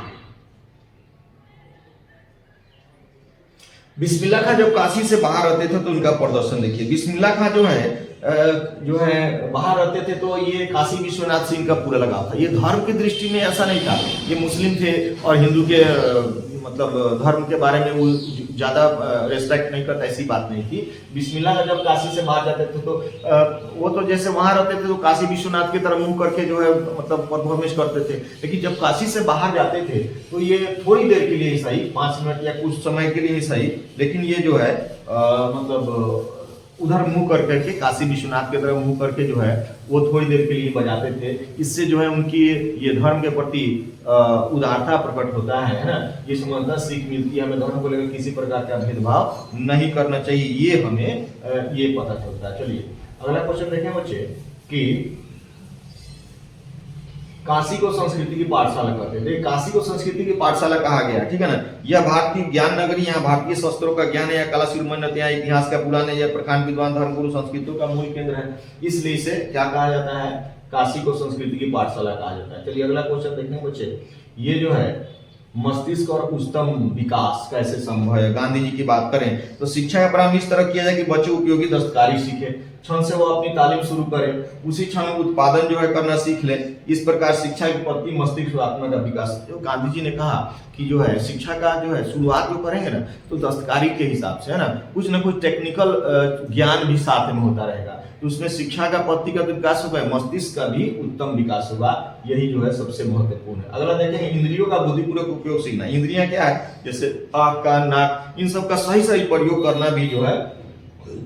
Speaker 1: बिस्मिल्लाह खां जब काशी से बाहर रहते थे तो उनका प्रदर्शन देखिए। बिस्मिल्लाह खां जो है बाहर रहते थे तो ये काशी विश्वनाथ से इनका पूरा लगाव था। ये धर्म की दृष्टि में ऐसा नहीं था, ये मुस्लिम थे और हिंदू के मतलब धर्म के बारे में वो ज्यादा रेस्पेक्ट नहीं करता, ऐसी बात नहीं थी। बिस्मिल्लाह खां जब काशी से बाहर जाते थे तो वो तो जैसे वहां रहते थे तो काशी विश्वनाथ की तरफ मुंह करके जो है मतलब परफॉर्मेंस करते थे, लेकिन जब काशी से बाहर जाते थे तो ये थोड़ी देर के लिए ही सही, 5 मिनट या कुछ समय के लिए ही सही, लेकिन ये जो है मतलब उधर मुंह कर करके काशी विश्वनाथ की तरफ मुंह करके जो है वो थोड़ी देर के लिए बजाते थे। इससे जो है उनकी ये धर्म के प्रति उदारता प्रकट होता है ना, ये समझना सीख मिलती है, हमें धर्म को लेकर किसी प्रकार का भेदभाव नहीं करना चाहिए, ये हमें ये पता चलता है। चलिए अगला क्वेश्चन देखें बच्चे कि काशी को संस्कृति की पाठशाला कहते हैं। काशी को संस्कृति की पाठशाला कहा गया, ठीक है ना। यह भारत की ज्ञान नगरी, यहाँ भारतीय शस्त्रों का ज्ञान है, या कला शिरोमणि, यहाँ इतिहास का पुराण है, यह प्रखांड विद्वान धर्मगुरु संस्कृतियों का मूल केंद्र है, इसलिए इसे क्या कहा जाता है, काशी को संस्कृति की पाठशाला कहा जाता है। चलिए अगला क्वेश्चन देखते हैं बच्चे, ये जो है मस्तिष्क और उच्चतम विकास कैसे संभव है। गांधी जी की बात करें तो शिक्षा का प्रारंभ इस तरह किया जाए कि बच्चे उपयोगी दस्तकारी सीखे, क्षण से वो अपनी तालीम शुरू करे, उसी क्षण उत्पादन जो है करना सीख ले, इस प्रकार शिक्षा की पत्ती मस्तिष्क और आत्मा का विकास। जो गांधी जी ने कहा कि जो है शिक्षा का जो है शुरुआत जो करेंगे ना तो दस्तकारी के हिसाब से है ना कुछ टेक्निकल ज्ञान भी साथ में होता रहेगा, तो उसमें शिक्षा का पत्ती का विकास होगा, मस्तिष्क का भी उत्तम विकास होगा, यही जो है सबसे महत्वपूर्ण है। अगला देखेंगे इंद्रियों का बुद्धिपूर्वक उपयोग सीखना। इंद्रियां क्या है, जैसे आंख, कान, नाक, इन सब का सही सही प्रयोग करना भी जो है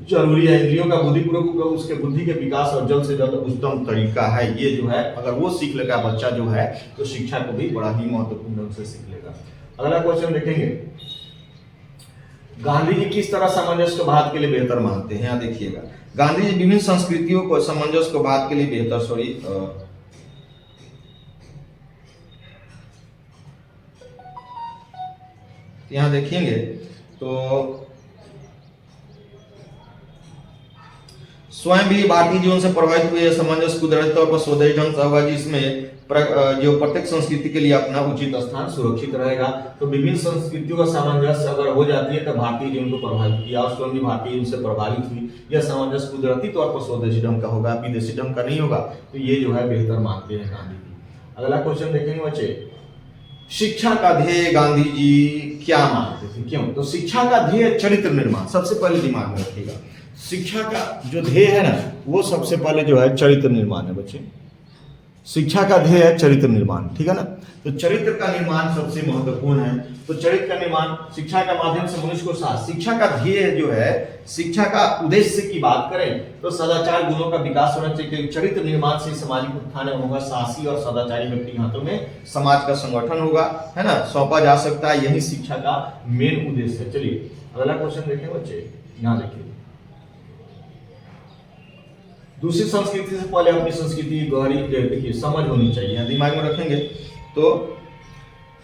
Speaker 1: जरूरी है। इंद्रियों का बुद्धिपूर्वक उपयोग उसके बुद्धि के विकास और जल्द से जल्द उच्चतम तरीका है। ये जो है अगर वो सीख लेगा बच्चा जो है तो शिक्षा को भी बड़ा ही महत्वपूर्ण ढंग से सीख लेगा। अगला क्वेश्चन देखेंगे, गांधी जी किस तरह सामंजस्य को भारत के लिए बेहतर मानते हैं। यहाँ देखिएगा, गांधी जी विभिन्न संस्कृतियों को सामंजस्य को भारत के लिए बेहतर यहाँ देखेंगे तो स्वयं भी भारतीय जीवन से प्रभावित हुए सामंजस्य कुदरती तौर पर स्वदेशी ढंग से होगा, जिसमें जो प्रत्येक संस्कृति के लिए अपना उचित स्थान सुरक्षित रहेगा। तो विभिन्न संस्कृतियों का सामंजस्य अगर हो जाती है तो भारतीय जीवन को प्रभावित किया और स्वयं भी भारतीय जीवन से प्रभावित हुई। यह सामंजस्य कुदरती तौर पर स्वदेशी ढंग का होगा, विदेशी ढंग का नहीं होगा, तो ये जो है बेहतर मानते हैं गांधी जी। अगला क्वेश्चन देखेंगे बच्चे, शिक्षा का ध्येय गांधी जी क्या मानते थे, क्यों। तो शिक्षा का ध्येय चरित्र निर्माण, सबसे पहले दिमाग में रखिएगा, शिक्षा का जो ध्येय है ना वो सबसे पहले जो है चरित्र निर्माण है बच्चे। शिक्षा का ध्येय है चरित्र निर्माण, ठीक है ना। तो चरित्र का निर्माण सबसे महत्वपूर्ण है। तो चरित्र का निर्माण शिक्षा के माध्यम से मनुष्य को शिक्षा का ध्येय जो है, शिक्षा का उद्देश्य की बात करें तो सदाचार गुणों का विकास होना चाहिए। चरित्र निर्माण से सामाजिक उत्थान होगा, साहसी और सदाचारी व्यक्ति के हाथों में समाज का संगठन होगा, है ना, सौंपा जा सकता है, यही शिक्षा का मेन उद्देश्य है। चलिए अगला क्वेश्चन देखें बच्चे, यहाँ देखिए, दूसरी संस्कृति से पहले अपनी संस्कृति की गहरी देखिए समझ होनी चाहिए, दिमाग में रखेंगे तो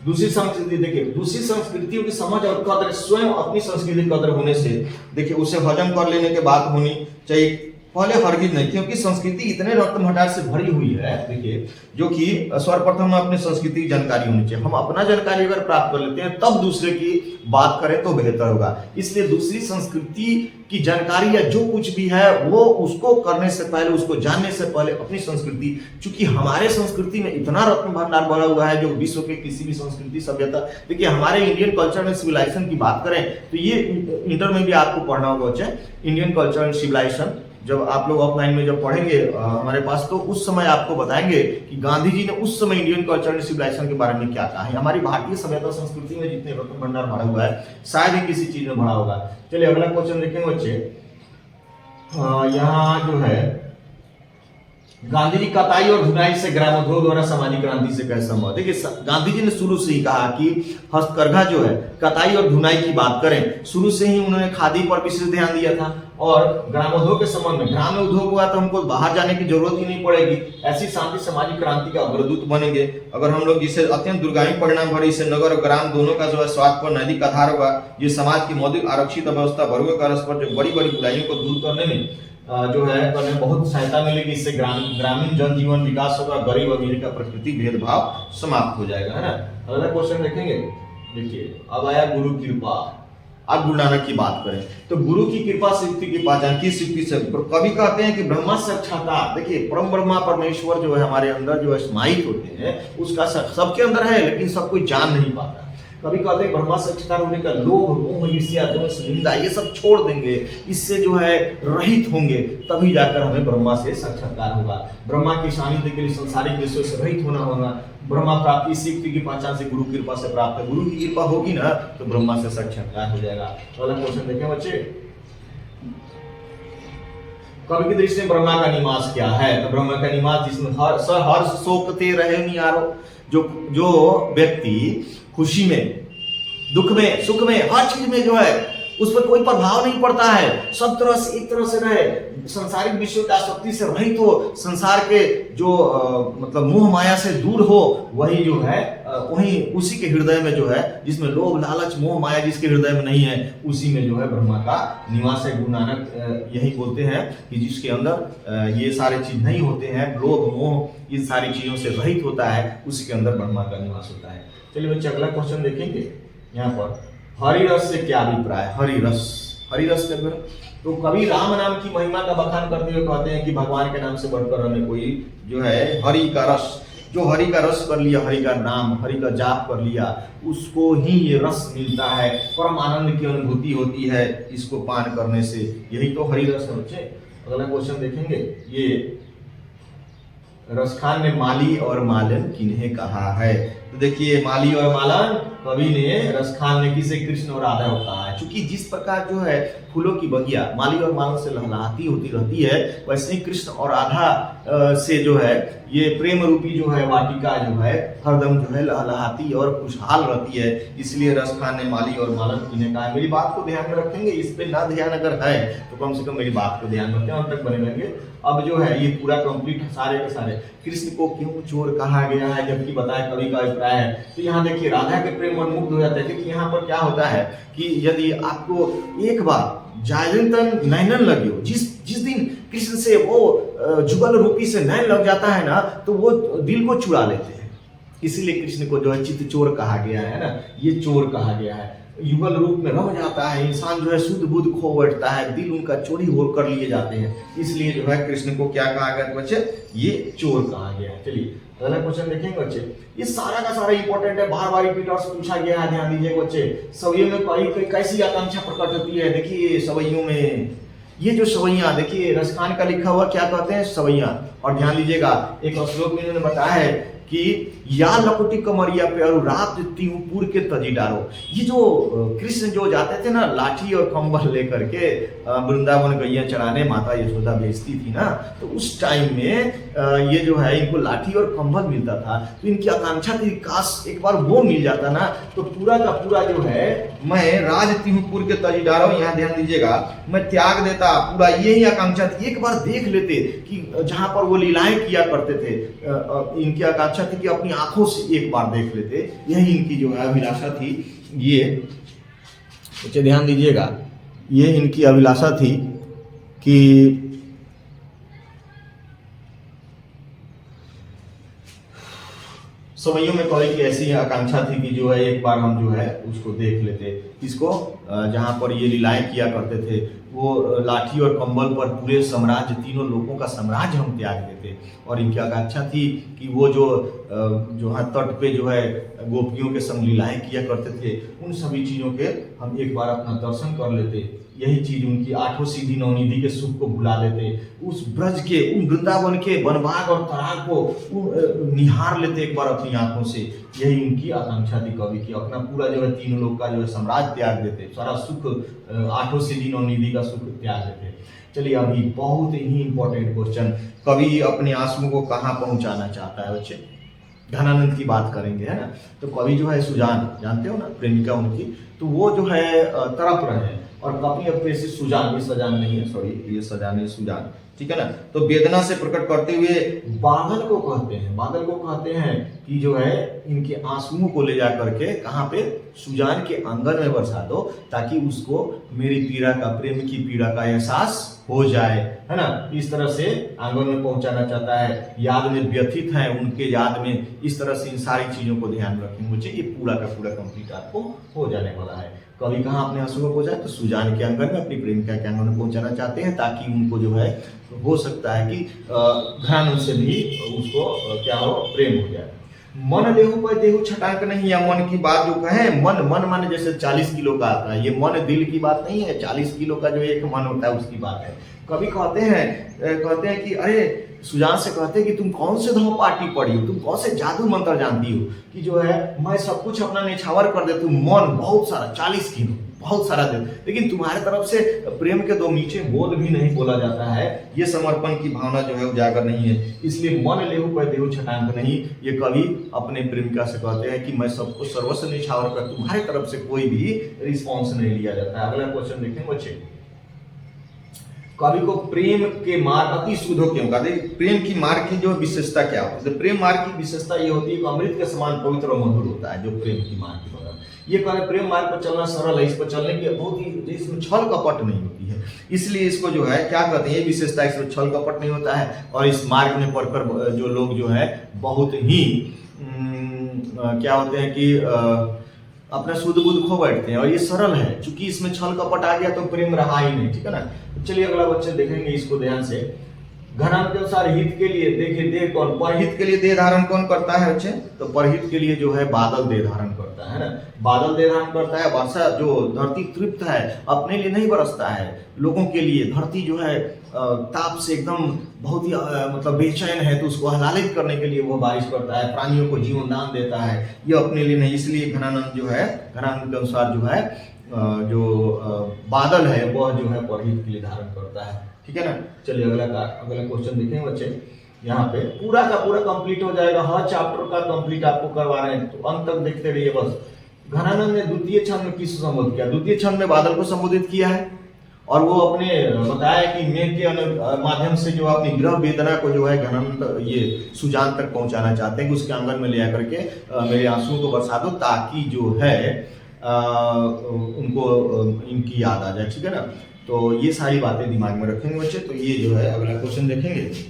Speaker 1: दूसरी संस्कृति देखिए, दूसरी संस्कृतियों की समझ और कदर स्वयं अपनी संस्कृति कदर होने से देखिए उसे हजम कर लेने के बात होनी चाहिए, पहले हरगिज नहीं, क्योंकि संस्कृति इतने रत्न भंडार से भरी हुई है देखिए, जो कि सर्वप्रथम अपनी संस्कृति की जानकारी होनी चाहिए। हम अपना जानकारी अगर प्राप्त कर लेते हैं तब दूसरे की बात करें तो बेहतर होगा। इसलिए दूसरी संस्कृति की जानकारी या जो कुछ भी है वो उसको करने से पहले, उसको जानने से पहले अपनी संस्कृति, चूंकि हमारे संस्कृति में इतना रत्न भंडार भरा हुआ है जो विश्व के किसी भी संस्कृति सभ्यता, देखिए हमारे इंडियन कल्चर एंड सिविलाइजेशन की बात करें तो ये इंटर में भी आपको पढ़ना होगा बच्चे, इंडियन कल्चर एंड सिविलाइजेशन जब आप लोग ऑफलाइन में जब पढ़ेंगे हमारे पास, तो उस समय आपको बताएंगे कि गांधी जी ने उस समय इंडियन कल्चर एंड सिविलाइजेशन के बारे में क्या कहा है। हमारी भारतीय सभ्यता संस्कृति में जितने रत्न भंडार भरा हुआ है शायद ही किसी चीज में भरा होगा। चलिए अगला क्वेश्चन देखेंगे बच्चे, यहाँ जो है गांधी जी कताई और धुनाई से ग्रामोद्योग द्वारा सामाजिक क्रांति से कैसे संभव। देखिए गांधी जी ने शुरू से ही कहा कि हस्तकरघा जो है, कताई और धुनाई की बात करें, शुरू से ही उन्होंने खादी पर विशेष ध्यान दिया था। और ग्रामोद्योग के संबंध में, ग्राम में उद्योग हुआ तो हमको बाहर जाने की जरूरत ही नहीं पड़ेगी। ऐसी शांति सामाजिक क्रांति का अग्रदूत बनेंगे अगर हम लोग जिसे अत्यंत दुर्गामी परिणाम भरी इसे नगर और ग्राम दोनों का जो है स्वास्थ्य पर नैतिक आधार होगा। ये समाज की मौलिक आरक्षित व्यवस्था वर्गों का परस्पर जो बड़ी बड़ी बुराइयों को दूर करने में जो है करने बहुत सहायता मिलेगी। इससे ग्रामीण जनजीवन विकास होगा, गरीब अमीर का प्रकृति भेदभाव समाप्त हो जाएगा, है ना। अगला क्वेश्चन देखेंगे। देखिए अब आया गुरु कृपा। अब गुरु नानक की बात करें तो गुरु की कृपा से युक्ति की पहचान, किस युक्ति से? कवि कहते हैं कि ब्रह्मा साक्षात्कार। देखिए परम ब्रह्मा परमेश्वर जो है हमारे अंदर जो समाहित होते हैं, उसका सबके अंदर है लेकिन सब कोई जान नहीं पाता। कभी कहते हैं ब्रह्मा साक्षात्कार होने का लोभ मोह ईर्ष्या दोष निंदा ये सब छोड़ देंगे, इससे जो है रहित होंगे, तभी जाकर हमें ब्रह्मा से साक्षात्कार होगा। ब्रह्मा की सानिध्य के लिए संसारिक विषयों से रहित होना होगा। ब्रह्मा प्राप्ति इस युक्ति की पहचान से गुरु कृपा से प्राप्त है। गुरु की कृपा होगी ना तो ब्रह्मा से साक्षात्कार हो जाएगा। अगला क्वेश्चन देखें बच्चे। कवि की दृष्टि में ब्रह्मा का निवास क्या है? तो ब्रह्मा का निवास जिसमें हर्ष शोकते रहे नियारो, जो व्यक्ति खुशी में, दुख में, सुख में, हर चीज में जो है उस पर कोई प्रभाव नहीं पड़ता है, सब तरह से एक तरह से रहे, संसारिक विषयों की आसक्ति से रहित हो, संसार के जो मतलब मोह माया से दूर हो, वही जो है वही उसी के हृदय में जो है, जिसमें लोभ लालच मोह माया जिसके हृदय में नहीं है, उसी में जो है ब्रह्मा का निवास है। गुरु नानक यही बोलते हैं कि जिसके अंदर ये सारे चीज नहीं होते हैं, लोभ मोह इन सारी चीजों से रहित होता है, उसी के अंदर ब्रह्मा का निवास होता है। चलिए बच्चे अगला क्वेश्चन देखेंगे। यहाँ पर हरि रस से क्या अभिप्राय? हरि रस के अंदर तो कवि राम नाम की महिमा का बखान करते हुए कहते हैं कि भगवान के नाम से बढ़कर हमें कोई जो है हरि का रस, जो हरि का रस कर लिया, हरि का नाम, हरि का जाप कर लिया, उसको ही ये रस मिलता है, परम आनंद की अनुभूति होती है इसको पान करने से। यही तो हरि रस है बच्चे। अगला क्वेश्चन देखेंगे। ये रसखान ने माली और मालन किन्हें कहा है? तो देखिए माली और मालन कवि ने, रसखान ने किसे? कृष्ण और राधा को कहा है। क्योंकि जिस प्रकार जो है फूलों की बगिया माली और मालन से लहलहाती होती रहती है, वैसे ही कृष्ण और राधा से जो है ये प्रेम रूपी जो है वाटिका जो है हरदम जो है लहलहाती और खुशहाल रहती है। इसलिए रसखान ने माली और मालन किन्हें कहा है। मेरी बात को ध्यान में रखेंगे, इस पे ना ध्यान अगर है तो कम से कम मेरी बात को ध्यान रखें, अंत तक बने रहेंगे। अब जो है ये पूरा कंप्लीट सारे के सारे कृष्ण को क्यों चोर कहा गया है, जबकि बताया कवि का अभिप्राय है। तो यहाँ देखिए राधा के प्रेम में मुग्ध हो जाते हैं। क्योंकि यहाँ पर क्या होता है कि यदि आपको एक बार जायजन नैनन लगे हो, जिस दिन कृष्ण से वो जुगल रूपी से नैन लग जाता है ना, तो वो दिल को चुरा लेते हैं। इसीलिए कृष्ण को जो है चित्त चोर कहा गया है ना, ये चोर कहा गया है। युगल रूप में रह जाता है इंसान, जो है शुद्ध बुद्ध खो बैठता है, दिल उनका चोरी हो कर लिए जाते हैं। इसलिए जो है कृष्ण को क्या कहा गया बच्चे? ये चोर कहा गया है। चलिए अगला क्वेश्चन देखेंगे बच्चे। ये सारा का सारा इंपॉर्टेंट है, बार बार रिपीट और पूछा गया है, ध्यान दीजिए बच्चे। सवैयों में कोई कैसी आकांक्षा प्रकट होती है? देखिए सवैयों में ये जो सवैया, देखिए रसखान का लिखा हुआ क्या कहते हैं? सवैया। और ध्यान दीजिएगा एक श्लोक में इन्होंने बताया है कि या लकुटी कमरिया पे और रात तीहूपुर के तजी डारो। ये जो कृष्ण जो जाते थे ना लाठी और कंबल लेकर के वृंदावन गैया चढ़ाने, माता यशोदा भेजती थी ना, तो उस टाइम में ये जो है इनको लाठी और कंबल मिलता था। तो इनकी आकांक्षा थी काश एक बार वो मिल जाता ना, तो पूरा का पूरा जो है मैं राज तीहूपुर के तजी डारो, यहाँ ध्यान दीजिएगा, मैं त्याग देता, पूरा यही आकांक्षा थी। एक बार देख लेते कि जहां पर वो लीलाएं किया करते थे, इनकी आकांक्षा थी कि अपनी आंखों से एक बार देख लेते, यही इनकी जो है अभिलाषा थी। ये बच्चे ध्यान दीजिएगा, ये इनकी अभिलाषा थी कि सवैयों में कवि की ऐसी आकांक्षा थी कि जो है एक बार हम जो है उसको देख लेते, इसको जहां पर ये लीलाएं किया करते थे, वो लाठी और कंबल पर पूरे साम्राज्य, तीनों लोगों का साम्राज्य हम त्याग देते। और इनकी आकांक्षा थी कि वो जो है तट पे जो है गोपियों के संग लीलाएं किया करते थे, उन सभी चीजों के हम एक बार अपना दर्शन कर लेते। यही चीज उनकी आठों सीधी नवनिधि के सुख को भुला देते, उस ब्रज के, उन वृंदावन के वनबाग और तराग को निहार लेते एक बार अपनी आंखों से। यही उनकी आकांक्षा थी कवि की, अपना पूरा जो है तीनों लोग का जो है साम्राज्य त्याग देते, सारा सुख, आठों सीधी नवनिधि का सुख त्याग देते। चलिए अभी बहुत ही इंपॉर्टेंट क्वेश्चन, कवि अपने आंसुओं को कहाँ पहुंचाना चाहता है बच्चे? घनानंद की बात करेंगे, है ना। तो कवि जो है सुजान, जानते हो ना, प्रेमिका उनकी, तो वो जो है तड़प रहे हैं और कवि अपने से सुजान, ये सजान नहीं है, सॉरी ये सजान है, सुजान, ठीक है ना। तो वेदना से प्रकट करते हुए बादल को कहते हैं, बादल को कहते हैं कि जो है इनके आंसुओं को ले जा करके कहाँ पे, सुजान के आंगन में बरसा दो, ताकि उसको मेरी पीड़ा का, प्रेम की पीड़ा का एहसास हो जाए, है ना। इस तरह से आंगन में पहुंचाना चाहता है, याद में व्यथित है, उनके याद में, इस तरह से इन सारी चीजों को ध्यान रखेंगे मुझे, ये पूरा का पूरा कंप्लीट आपको हो जाने वाला है। कवि कहाँ अपने आंसुओं को पहुंचाए, तो सुजान के आंगन में, अपनी प्रेमिका के आंगन में पहुंचाना चाहते हैं, ताकि उनको जो है हो सकता है कि घनानंद से भी उसको क्या हो, प्रेम हो जाए। मन देहु पर देहु छटांक नहीं, या मन की बात जो कहे, मन मन माने जैसे 40 किलो का आता है, ये मन दिल की बात नहीं है, 40 किलो का जो एक मन होता है उसकी बात है। कभी कहते हैं कि अरे, सुजान से कहते हैं कि तुम कौन से धो पार्टी पढ़ी हो, तुम कौन से जादू मंत्र जानती हो कि जो है मैं सब कुछ अपना निछावर कर देती हूँ, मन बहुत सारा 40 किलो बहुत सारा दे, लेकिन तुम्हारे तरफ से प्रेम के दो मीठे बोल भी नहीं बोला जाता है, ये समर्पण की भावना जो है उजागर नहीं है, इसलिए मन लेहु पर देहु छटांक नहीं, ये कवि अपने प्रेमिका से कहते हैं कि मैं सबको सर्वस्व निछावर कर, तुम्हारे तरफ से कोई भी रिस्पॉन्स नहीं लिया जाता है। अगला क्वेश्चन देखें बच्चे, कवि को प्रेम के मार्ग अति शुद्ध क्यों कहा? प्रेम की मार्ग की जो विशेषता क्या होती है? प्रेम मार्ग की विशेषता ये होती है कि अमृत के समान पवित्र और मधुर होता है जो प्रेम की मार्ग की होता है। ये कहे प्रेम मार्ग पर चलना सरल है, इस पर चलने की बहुत ही, इसमें छल कपट नहीं होती है, इसलिए इसको जो है क्या कहते हैं, ये विशेषता, इसमें छल कपट नहीं होता है, और इस मार्ग में पढ़कर जो लोग जो है बहुत ही क्या होते हैं कि अपना शुद्ध बुद्ध खो बैठते हैं, और ये सरल है, चूंकि इसमें छल कपट आ गया तो प्रेम रहा ही नहीं, ठीक है ना। चलिए अगला बच्चे देखेंगे इसको ध्यान से। घनानंद के अनुसार हित के लिए, देखिए देह कौन, परहित के लिए देह धारण कौन करता है बच्चे? तो परहित के लिए जो है बादल देह धारण करता है ना, बादल देह धारण करता है। वर्षा, जो धरती तृप्त है, अपने लिए नहीं बरसता है, लोगों के लिए। धरती जो है ताप से एकदम बहुत ही मतलब बेचैन है, तो उसको आह्लादित करने के लिए वो बारिश करता है, प्राणियों को जीवन दान देता है, ये अपने लिए नहीं। इसलिए घनानंद जो है, घनानंद के अनुसार जो है बादल है वह जो है परहित के लिए धारण करता है, ठीक है ना। चलिए अगला क्वेश्चन देखें बच्चे, यहाँ पे पूरा का पूरा कंप्लीट हो जाएगा, हर चैप्टर का कंप्लीट आपको करवा रहे हैं, तो अंत तक देखते रहिए बस। घनानंद ने द्वितीय छंद में किसको संबोधित किया? द्वितीय छंद में बादल को संबोधित किया है, और वो अपने बताया कि मेघ के माध्यम से जो अपनी गृह वेदना को जो है घनानंद ये सुजान तक पहुंचाना चाहते हैं कि उसके आंगन में ले आकर के मेरे आंसुओं को बरसा दो, ताकि जो है उनको इनकी याद आ जाए, ठीक है ना। तो ये सारी बातें दिमाग में रखेंगे बच्चे। तो ये जो है अगला क्वेश्चन देखेंगे।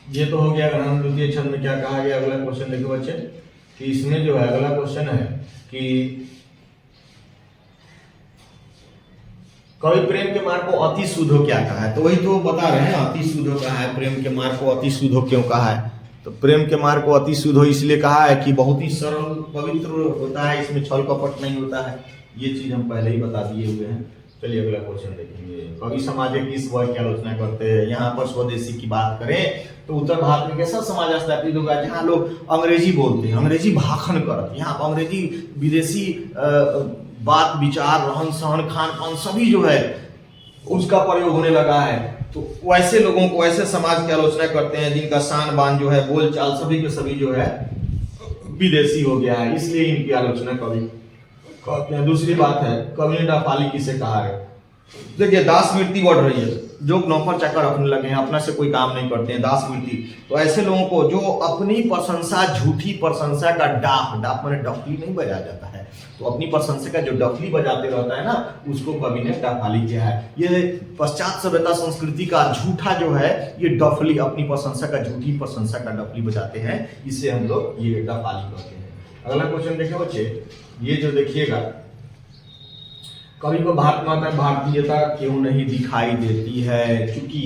Speaker 1: ये तो हो गया घनानंद द्वितीय छंद में क्या कहा गया। अगला क्वेश्चन देखो बच्चे कि इसमें जो है अगला क्वेश्चन है कि कवि प्रेम के मार्ग को अति शुद्ध क्या कहा है? तो वही तो बता रहे हैं, अति शुद्ध कहा है, प्रेम के मार्ग को अति शुद्ध क्यों कहा है? तो प्रेम के मार्ग को अति शुद्ध इसलिए कहा है कि बहुत ही सरल पवित्र होता है, इसमें छल कपट नहीं होता है, ये चीज हम पहले ही बता दिए हुए हैं। चलिए अगला क्वेश्चन देखेंगे। कवि समाज किस वर्ग की आलोचना करते हैं? यहाँ पर स्वदेशी की बात करें तो उत्तर भारत में कैसा समाज स्थापित होगा जहाँ लोग अंग्रेजी बोलते हैं, अंग्रेजी भाषण करते, यहाँ पर अंग्रेजी विदेशी बात विचार रहन सहन खान पान सभी जो है उसका प्रयोग होने लगा है। तो वैसे लोगों को, वैसे समाज की आलोचना करते हैं जिनका शान बान जो है बोल चाल सभी के सभी जो है विदेशी हो गया है, इसलिए इनकी आलोचना कवि कहते हैं। दूसरी बात है कवि ने डाफाली किसे कहा है? देखिए दास वृत्ति बढ़ रही है, जो नौकर चाकर रखने लगे हैं, अपना से कोई काम नहीं करते हैं, दास वृत्ति। तो ऐसे लोगों को जो अपनी प्रशंसा, झूठी प्रशंसा का डाफ मैंने डफली नहीं बजाया जाता है, तो अपनी प्रशंसा का जो डफली बजाते रहता है ना, उसको कवि ने डाफाली किया है। ये पश्चात सभ्यता संस्कृति का झूठा जो है ये डफली, अपनी प्रशंसा का, झूठी प्रशंसा का डफली बजाते हैं, इसे हम लोग ये डाफाली कहते हैं। अगला क्वेश्चन देखिए बच्चे, ये जो देखिएगा कवि को भारत माता भारतीयता क्यों नहीं दिखाई देती है? क्योंकि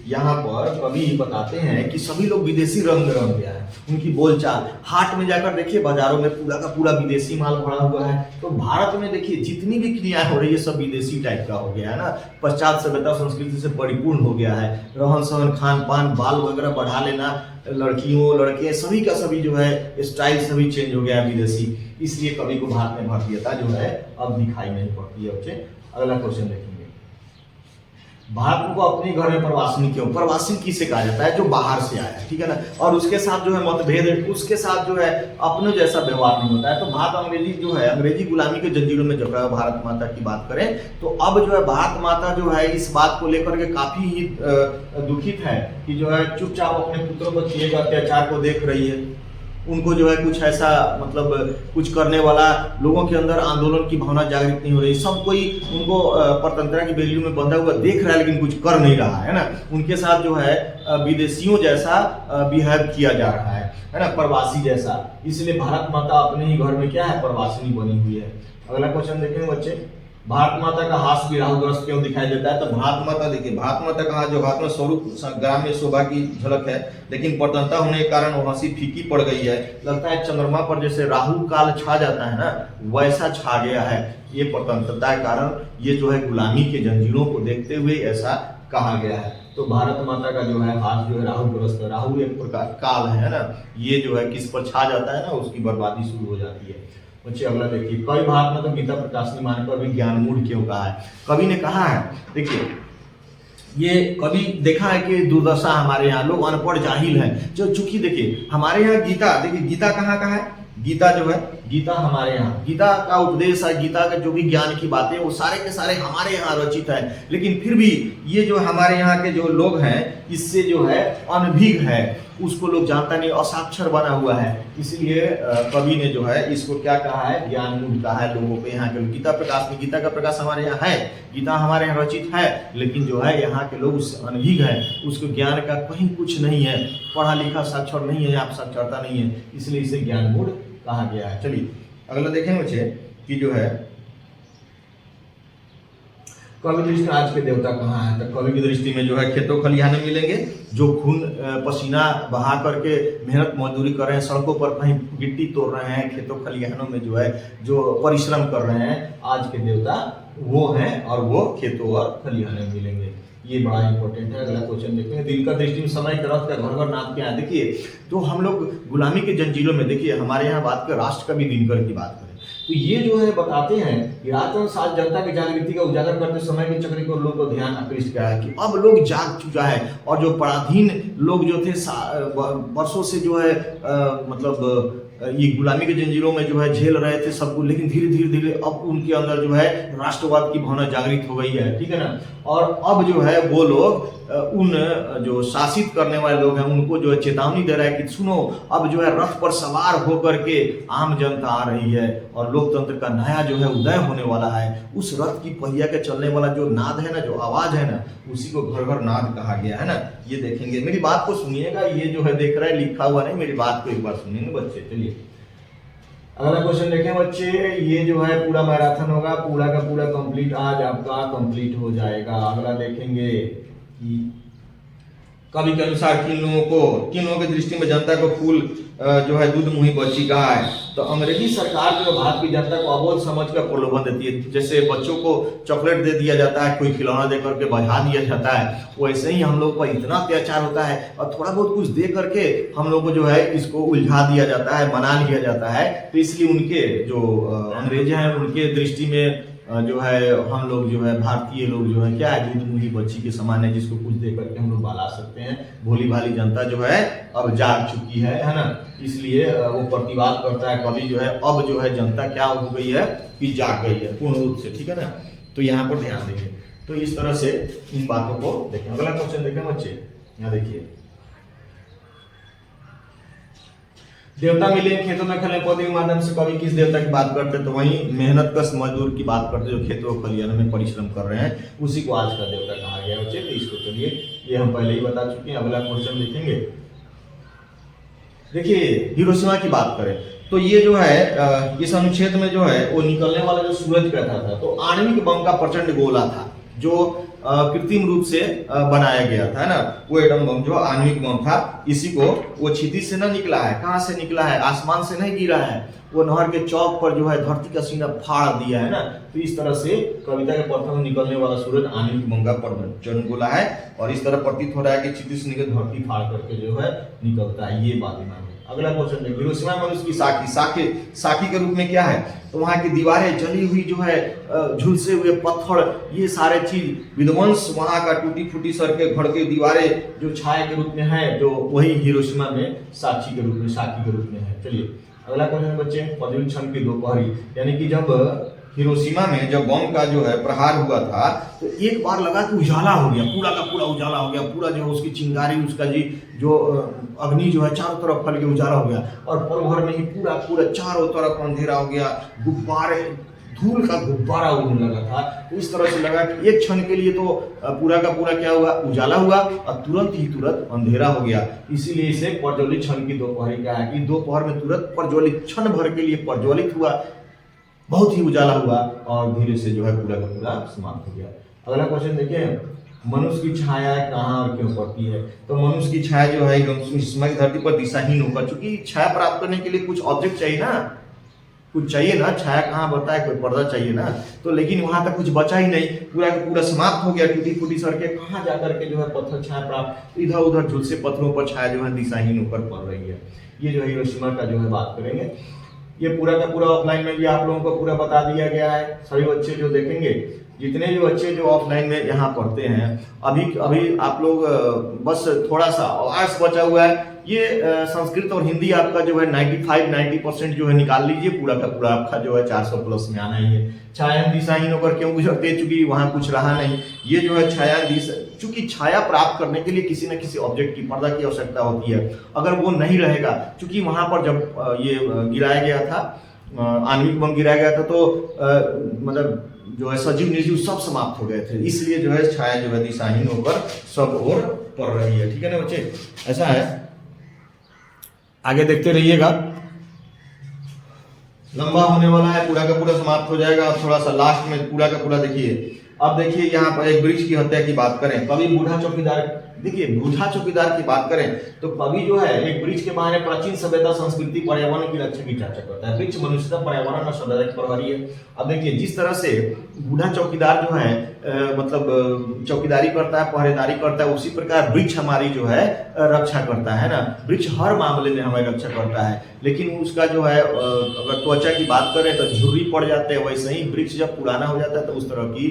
Speaker 1: यहाँ पर कवि बताते हैं कि सभी लोग विदेशी रंग में रंग गया है, उनकी बोलचाल। हाट में जाकर देखिए, बाजारों में पूरा का पूरा विदेशी माल भरा हुआ है। तो भारत में देखिए जितनी भी क्रियाएं हो रही है सब विदेशी टाइप का हो गया है ना, पश्चात सभ्यता संस्कृति से परिपूर्ण हो गया है। रहन सहन, खान पान, बाल वगैरह बढ़ा लेना, लड़कियों लड़के सभी का सभी जो है स्टाइल सभी चेंज हो गया है विदेशी। इसलिए कवि को भारत में भारतीयता जो है अब दिखाई नहीं पड़ती है। बच्चे अगला क्वेश्चन देखेंगे, भारत को अपने घर में प्रवासिनी क्यों? प्रवासी किसे कहा जाता है? जो बाहर से आया है, ठीक है ना, और उसके साथ जो है मतभेद है, उसके साथ जो है अपने जैसा व्यवहार नहीं होता है। तो भारत अंग्रेजी जो है, अंग्रेजी गुलामी के जंजीरों में जकड़ा भारत माता की बात करें तो अब जो है भारत माता जो है इस बात को लेकर के काफी ही दुखित है कि जो है चुपचाप अपने पुत्रों पर किए गए अत्याचार को देख रही है। उनको जो है कुछ ऐसा मतलब कुछ करने वाला, लोगों के अंदर आंदोलन की भावना जागृत नहीं हो रही। सब कोई उनको परतंत्रा की बेलियों में बंधा हुआ देख रहा है लेकिन कुछ कर नहीं रहा है ना। उनके साथ जो है विदेशियों जैसा बिहेव किया जा रहा है ना, प्रवासी जैसा। इसलिए भारत माता अपने ही घर में क्या है, प्रवासिनी बनी हुई है। अगला क्वेश्चन देखेंगे बच्चे, भारत माता का हाथ भी राहुग्रस्त क्यों दिखाई देता है? तो भारत माता देखिए, भारत माता का जो हाथ में स्वरूप ग्राम्य शोभा की झलक है, लेकिन प्रतंत्रता होने के कारण वो हंसी फीकी पड़ गई है। लगता है चंद्रमा पर जैसे राहु काल छा जाता है ना, वैसा छा गया है। ये प्रतंत्रता के कारण, ये जो है गुलामी के जंजीरों को देखते हुए ऐसा कहा गया है। तो भारत माता का जो है हाथ जो है राहुग्रस्त है। राहु एक प्रकार काल है ना, ये जो है किस पर छा जाता है ना, उसकी बर्बादी शुरू हो जाती है। बच्चे अगला देखिए, कवि भारत में तो गीता प्रकाशनी मानकर भी ज्ञान मूढ़ क्यों कहा है? कवि ने कहा है, देखिए ये कवि देखा है कि दुर्दशा हमारे यहाँ, लोग अनपढ़ जाहिल हैं। जो चूंकि देखिए हमारे यहाँ गीता, देखिए गीता कहाँ का है? गीता जो है, गीता हमारे यहाँ, गीता का उपदेश है, गीता का जो भी ज्ञान की बातें वो सारे के सारे हमारे यहाँ रचित है। लेकिन फिर भी ये जो हमारे यहाँ के जो लोग हैं इससे जो है अनभिज्ञ है, उसको लोग जानता नहीं, असाक्षर बना हुआ है। इसलिए कवि ने जो है इसको क्या कहा है, ज्ञान मूढ़ कहा है लोगों पे। यहाँ के गीता प्रकाश में, गीता का प्रकाश हमारे यहाँ है, गीता हमारे यहाँ रचित है, लेकिन जो है यहाँ के लोग उससे अनभिज्ञ है, उसको ज्ञान का कहीं कुछ नहीं है, पढ़ा लिखा साक्षर नहीं है, यहाँ साक्षरता नहीं है, इसलिए इसे ज्ञान मूढ़ कहा गया है। चलिए अगला देखें बच्चे कि जो है कवि दृष्टि में आज के देवता कहाँ है? तो कवि की दृष्टि में जो है खेतों खलिहान में मिलेंगे, जो खून पसीना बहा करके मेहनत मजदूरी कर रहे हैं, सड़कों पर कहीं गिट्टी तोड़ रहे हैं, खेतों खलिहानों में जो है जो परिश्रम कर रहे हैं, आज के देवता वो हैं और वो खेतों और खलिहान में मिलेंगे। ये बड़ा इंपॉर्टेंट है। अगला क्वेश्चन देखेंगे, दिल का दृष्टि में समय के रथ का घर घर नाथ के यहाँ। देखिए तो हम लोग गुलामी के जंजीरों में, देखिए हमारे यहाँ बात कर राष्ट्र कवि दिनकर की बात करें तो ये जो है बताते हैं कि राजन साथ जनता की जागृति का उजागर करते समय के चक्र को लोग को ध्यान आकृष्ट किया है कि अब लोग जाग चुका है। और जो पराधीन लोग जो थे वर्षों से जो है मतलब ये गुलामी के जंजीरों में जो है झेल रहे थे सबको, लेकिन धीरे धीरे धीरे अब उनके अंदर जो है राष्ट्रवाद की भावना जागृत हो गई है, ठीक है ना। और अब जो है वो लोग उन जो शासित करने वाले लोग हैं उनको जो है चेतावनी दे रहा है कि सुनो, अब जो है रथ पर सवार होकर के आम जनता आ रही है और लोकतंत्र का नया जो है उदय होने वाला है। उस रथ की पहिया के चलने वाला जो नाद है ना, जो आवाज है ना, उसी को घर घर नाद कहा गया है ना। ये देखेंगे, मेरी बात को सुनिएगा, ये जो है देख रहा है लिखा हुआ नहीं, मेरी बात को एक बार सुनिएंगे बच्चे। चलिए अगला क्वेश्चन देखें बच्चे, ये जो है पूरा मैराथन होगा, पूरा का पूरा कंप्लीट आज आपका कंप्लीट हो जाएगा। अगला देखेंगे कि कवि के अनुसार किन लोगों की दृष्टि में जनता को फूल जो है दूध मुही बच्ची कहा है? तो अंग्रेजी सरकार जो भारत की जनता को अबोध समझ कर प्रलोभन देती है। जैसे बच्चों को चॉकलेट दे दिया जाता है, कोई खिलौना दे करके बजा दिया जाता है, वैसे ही हम लोग पर इतना अत्याचार होता है और थोड़ा बहुत कुछ दे करके हम लोग को जो है इसको उलझा दिया जाता है, मना लिया जाता है। तो इसलिए उनके जो अंग्रेज हैं उनके दृष्टि में जो है हम लोग जो है भारतीय लोग जो है क्या है, दूध मुही बच्ची के समान है, जिसको कुछ दे करके हम लोग बहला सकते हैं। भोली भाली जनता जो है अब जाग चुकी है ना, इसलिए वो प्रतिवाद करता है कवि जो है, अब जो है जनता क्या हो गई है कि जाग गई है पूर्ण रूप से, ठीक है ना। तो यहाँ पर ध्यान देंगे, तो इस तरह से इन बातों को देखें। अगला क्वेश्चन देखें बच्चे, यहाँ देखिए, देवता मिले खेतों में खले पौधे के माध्यम से, कवि किस देवता की बात करते हैं? तो वही मेहनत कश मजदूर की बात करते हैं, जो खेतों खलिहानों में परिश्रम कर रहे हैं, उसी को आज का देवता कहा गया बच्चे। तो इसको चलिए, ये हम पहले ही बता चुके हैं। अगला क्वेश्चन देखेंगे, देखिए हिरोशिमा की बात करें तो ये जो है इस अनुच्छेद में जो है वो निकलने वाला जो सूरज कहता था, तो आणविक बम का प्रचंड गोला था जो कृत्रिम रूप से बनाया गया था, है ना। वो एटम बम जो आणविक बम था, इसी को वो क्षितिज से न निकला है, कहाँ से निकला है, आसमान से नहीं गिरा है, वो नहर के चौक पर जो है धरती का सीना फाड़ दिया है ना। तो इस तरह से कविता के पत्र में निकलने वाला सूरज आणविक बम का जन्म गोला है, और इस तरह प्रतीत हो रहा है कि क्षितिज से निकल धरती फाड़ करके जो है निकलता है, ये बात है। अगला क्वेश्चन देखिए, हिरोशिमा में उसकी साखी के रूप में क्या है, तो वहाँ की दीवारें जली हुई जो है, झुलसे हुए पत्थर, ये सारे चीज विध्वंस, वहाँ का टूटी फूटी सड़कें, घर की दीवारें जो छाया के रूप में है, जो वही हिरोशिमा में साखी के रूप में है। चलिए अगला क्वेश्चन बच्चे, पदवी क्षण की दोपहरी, यानी कि जब हिरोशिमा में जब बम का जो है प्रहार हुआ था, तो एक बार लगा कि उजाला हो गया, पूरा का पूरा उजाला हो गया, पूरा जो उसकी चिंगारी, उसका जी जो अग्नि जो है चारों तरफ फैल के उजाला हो गया, और पल भर में ही पूरा चारों तरफ अंधेरा हो गया, गुब्बारे, धूल का गुब्बारा उड़ने लगा था। तो इस तरह से लगा कि एक क्षण के लिए तो पूरा का पूरा क्या हुआ, उजाला हुआ, और तुरंत अंधेरा हो गया। इसीलिए इसे प्रज्वलित क्षण की दोपहरी कहा है कि दोपहर में तुरंत प्रज्वलित, क्षण भर के लिए प्रज्वलित हुआ, बहुत ही उजाला हुआ, और धीरे से जो है पूरा का पूरा समाप्त हो गया। अगला क्वेश्चन देखिए, मनुष्य की छाया कहाँ और क्यों पड़ती है, तो मनुष्य की छाया जो है हिरोशिमा की धरती पर दिशाहीन होकर, चूंकि छाया प्राप्त करने के लिए कुछ ऑब्जेक्ट चाहिए ना, कुछ चाहिए ना, छाया कहाँ बढ़ता है, कोई पर्दा चाहिए ना, तो लेकिन वहां तक कुछ बचा ही नहीं, पूरा का पूरा समाप्त हो गया, टूटी फूटी सड़कें, कहाँ जाकर के जो है पत्थर छाया प्राप्त, इधर उधर झुलसे पत्थरों पर छाया जो है दिशाहीन होकर पड़ रही है। ये जो हिरोशिमा का जो है बात करेंगे, ये पूरा का पूरा ऑफलाइन में भी आप लोगों को पूरा बता दिया गया है। सभी बच्चे जो देखेंगे, जितने भी बच्चे जो ऑफलाइन में यहाँ पढ़ते हैं, अभी आप लोग बस थोड़ा सा आर्ट्स बचा हुआ है, ये संस्कृत और हिंदी आपका जो है 90% जो है निकाल लीजिए, पूरा का पूरा आपका जो है 400 प्लस में आना ही है। छाया दिशाहीन होकर क्यों गुजरते हैं, चूंकि वहां कुछ रहा नहीं, ये जो है छाया चूंकि छाया प्राप्त करने के लिए किसी न किसी ऑब्जेक्ट की, पर्दा की आवश्यकता होती है, अगर वो नहीं रहेगा, चूंकि वहां पर जब ये गिराया गया था, आणविक बम गिराया गया था, तो मतलब जो है सजीव निर्जीव सब समाप्त हो गए थे, इसलिए जो है छाया जो है दिशाहीन होकर सब ओर पड़ रही है। ठीक है ना बच्चे, ऐसा है। आगे देखते रहिएगा, लंबा होने वाला है, पूरा का पूरा समाप्त हो जाएगा। अब थोड़ा सा लास्ट में पूरा का पूरा देखिए। अब देखिए यहाँ पर एक वृक्ष की हत्या की बात करें, कवि बूढ़ा चौकीदार, देखिए बूढ़ा चौकीदार की बात करें तो कवि जो है एक वृक्ष के बहाने प्राचीन सभ्यता, संस्कृति, पर्यावरण की रक्षा की चर्चा करता है। वृक्ष मनुष्यता, पर्यावरण और सभ्यता की प्रहरी है। अब देखिए जिस तरह से बूढ़ा चौकीदार जो है मतलब चौकीदारी करता है, पहरेदारी करता है, उसी प्रकार वृक्ष हमारी जो है रक्षा करता है ना। वृक्ष हर मामले में हमारी रक्षा करता है, लेकिन उसका जो है अगर त्वचा की बात करें तो झुर्री पड़ जाते हैं, वैसे ही वृक्ष जब पुराना हो जाता है तो उस तरह की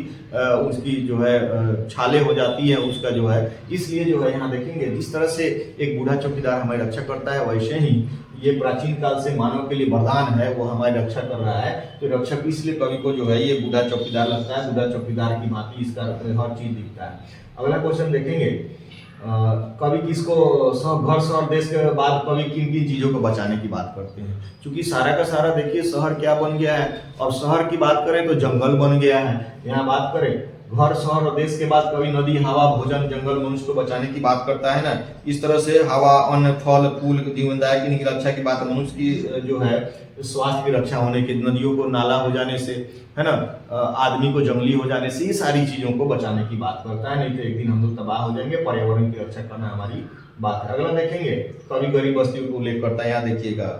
Speaker 1: उसकी जो है छाले हो जाती है उसका जो है। इसलिए जो है यहाँ देखेंगे जिस तरह से एक बूढ़ा चौकीदार हमारी रक्षा करता है, वैसे ही ये प्राचीन काल से मानव के लिए वरदान है, वो हमारी रक्षा कर रहा है। तो रक्षक इसलिए कवि को जो है ये बूढ़ा चौकीदार लगता है, बूढ़ा चौकीदार की भांति इसका हर चीज दिखता है। अगला क्वेश्चन देखेंगे, कवि किसको घर शहर देश के बाद कवि किन किन चीजों को बचाने की बात करते हैं, क्योंकि सारा का सारा देखिए शहर क्या बन गया है। और शहर की बात करें तो जंगल बन गया है। यहाँ बात करें घर शहर और देश के बाद कवि नदी, हवा, भोजन, जंगल, मनुष्य को बचाने की बात करता है ना। इस तरह से हवा, अन्न, फल, फूल, जीवनदायक इनकी रक्षा की बात, मनुष्य की जो है स्वास्थ्य की रक्षा होने के, नदियों को नाला हो जाने से, है ना, आदमी को जंगली हो जाने से, ये सारी चीजों को बचाने की बात करता है। नहीं तो एक दिन हम लोग तबाह हो जाएंगे। पर्यावरण की रक्षा करना हमारी बात है। अगला देखेंगे, कवि गरीब बस्तियों को उल्लेख करता है। यहाँ देखिएगा,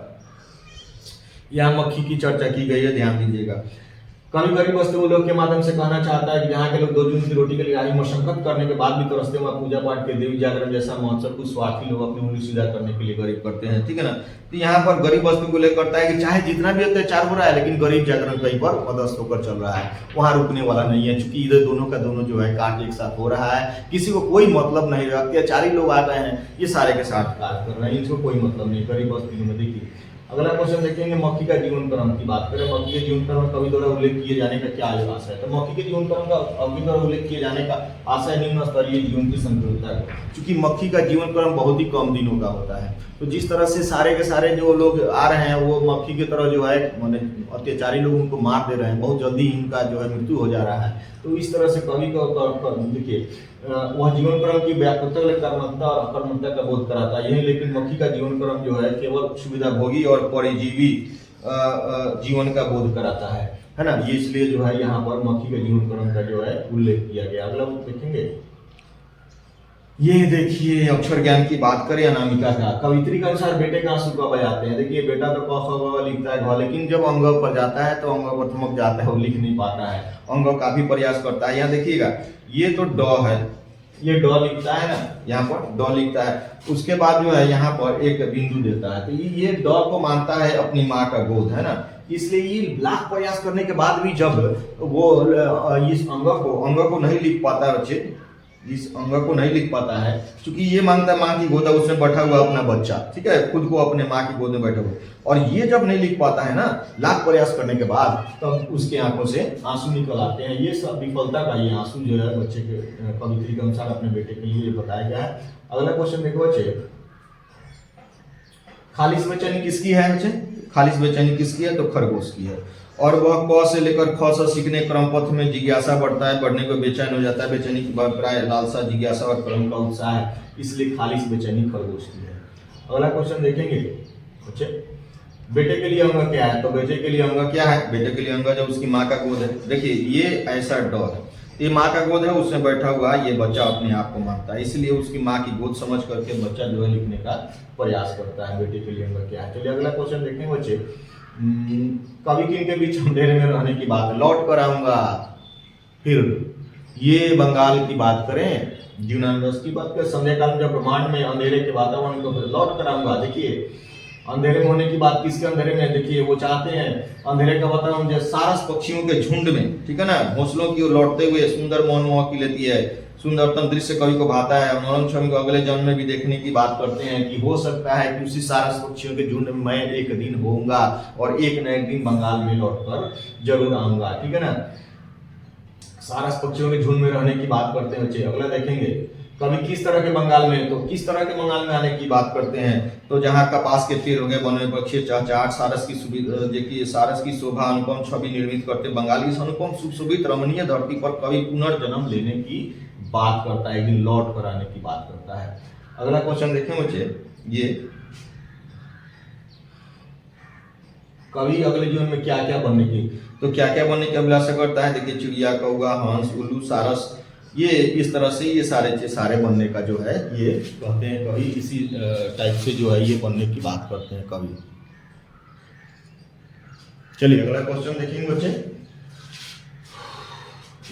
Speaker 1: यहाँ मक्खी की चर्चा की गई है, ध्यान दीजिएगा। कवि गरीब बस्तियों लोग के माध्यम से कहना चाहता है कि यहाँ के लोग 2 जून की रोटी के लिए आई मशक्कत करने के बाद भी तरसते हुए पूजा पाठ के, देवी जागरण जैसा महोत्सव कुछ स्वार्थी लोग अपनी उंगली सीधा करने के लिए गरीब करते हैं। ठीक है ना। तो यहाँ पर गरीब बस्ती को लेकर करता है कि चाहे जितना भी अत्याचार हो रहा है, लेकिन गरीब जागरण कहीं पर पदस्थ होकर चल रहा है, वहां रुकने वाला नहीं है। चूंकि इधर दोनों का दोनों जो है काट एक साथ हो रहा है, किसी को कोई मतलब नहीं रहा। अत्याचारी लोग आ गए हैं, ये सारे के साथ कार्य कर रहे हैं, इनको कोई मतलब नहीं। गरीब बस्ती में देखिए। अगला क्वेश्चन देखेंगे, मक्खी का जीवन क्रम की बात करें। मक्खी के जीवन क्रम कवि द्वारा उल्लेख किए जाने का क्या आशय है, तो मक्खी के जीवन क्रम का कवि द्वारा उल्लेख किए जाने का आशय निम्न स्तरीय जीवन की संकीर्णता है। क्योंकि मक्खी का जीवन क्रम बहुत ही कम दिनों का होता है, तो जिस तरह से सारे के सारे जो लोग आ रहे हैं वो मक्खी की तरह जो है माने अत्याचारी लोग उनको मार दे रहे हैं, बहुत जल्दी इनका जो है मृत्यु हो जा रहा है। तो इस तरह से कवि को देखिए वह जीवन क्रम की व्यापकता, कर्मठता और अकर्मठता का बोध कराता है। यही लेकिन मक्खी का जीवन क्रम जो है केवल सुविधा भोगी और परिजीवी जीवन का बोध कराता है ना। ये इसलिए जो है यहाँ पर मक्खी के जीवन क्रम का जो है उल्लेख किया गया। अगला देखेंगे, ये देखिए अक्षर ज्ञान की बात करें अनामिका का। कवित्री के अनुसार बेटे का आंसू कब आते हैं? देखिए बेटा तो क ख ग लिखता है, लेकिन जब अंग पर जाता है तो अंग पर थमक जाता है, वो लिख नहीं पाता है। अंग काफी प्रयास करता है। यहाँ देखिएगा ये तो ड है, ये ड लिखता है ना, यहाँ पर ड लिखता है। उसके बाद जो है यहाँ पर एक बिंदु देता है, तो ये ड को मानता है अपनी माँ का गोद, है ना। इसलिए ये लाख प्रयास करने के बाद भी जब वो इस अंग को नहीं लिख पाता है बच्चे, इस अंग को नहीं लिख पाता है, क्योंकि ये मानता है माँ की गोद है, उसमें बैठा हुआ अपना बच्चा, ठीक है, खुद को अपने माँ की गोद में बैठा हुआ। और ये जब नहीं लिख पाता है ना, लाख प्रयास करने के बाद, तब उसके आंखों से आंसू निकल आते हैं। ये सब विफलता का ये आंसू जो है बच्चे के कवित्री के अनुसार अपने बेटे के लिए बताया गया है। अगला क्वेश्चन देखो बच्चे, खालिश बेचैनी किसकी है बच्चे? खालिश बेचैनी किसकी है? तो खरगोश की है। और वह क से लेकर ख से सीखने क्रम पथ में जिज्ञासा बढ़ता है, बढ़ने को बेचैन हो जाता है। बेचैनी की प्राय लालसा, जिज्ञासा और क्रम का उत्साह है, इसलिए खालिश बेचैनी खरगोश की है। अगला क्वेश्चन देखेंगे बच्चे, बेटे के लिए अंग क्या है? तो बेटे के लिए अंग क्या है? बेटे के लिए अंग जब उसकी माँ का गोद है। देखिए ये ऐसा ड है, ये माँ का गोद है, उसमें बैठा हुआ ये बच्चा अपने आप को मानता है, इसलिए उसकी माँ की गोद समझ करके बच्चा जो है लिखने का प्रयास करता है। बेटे के लिए अंग क्या है? चलिए अगला क्वेश्चन देखेंगे बच्चे, कवि किन के बीच अंधेरे में रहने की बात है? लौट कर आऊंगा। फिर ये बंगाल की बात करें, जीवनानंद की बात करें, संध्या काल में जब ब्रह्मांड में अंधेरे के वातावरण को लौट कर आऊंगा। देखिए अंधेरे में होने की बात किसके अंधेरे में? देखिए वो चाहते हैं अंधेरे का वातावरण जैसे सारस पक्षियों के झुंड में, ठीक है ना, घोंसलों की ओर लौटते हुए सुंदर मनमोहक की लेती है, सुंदरतम दृश्य कवि को भाता है। मनोरम छवि को अगले जन्म में भी देखने की बात करते हैं कि हो सकता है कि उसी सारस पक्षियों के झुंड में मैं एक दिन होऊंगा और एक न एक दिन बंगाल में लौटकर जरूर आऊंगा, ठीक है ना। सारस पक्षियों के झुंड में रहने की बात करते हैं बच्चे। अगला देखेंगे, कवि किस तरह के बंगाल में, तो किस तरह के बंगाल में आने की बात करते हैं? तो जहाँ कपास के तीर हो गए, वन में पक्षी चहचहाट, सारस की सुविधा, देखिए सारस की शोभा अनुपम छवि निर्मित करते बंगाल की अनुपम सुशोभित रमणीय धरती पर कवि पुनर्जन्म लेने की बात करता है, एक दिन लौट कर आने की बात करता है। अगला क्वेश्चन देखें बच्चे, ये कवि अगले जीवन में क्या क्या बनने की, तो क्या क्या बनने की अभिलाषा करता है? देखिए चिड़िया, कौवा, हंस, उल्लू, सारस, ये इस तरह से ये सारे बनने का जो है ये कहते हैं कवि, इसी टाइप से जो है ये बनने की बात करते हैं कवि। चलिए अगला क्वेश्चन देखेंगे बच्चे,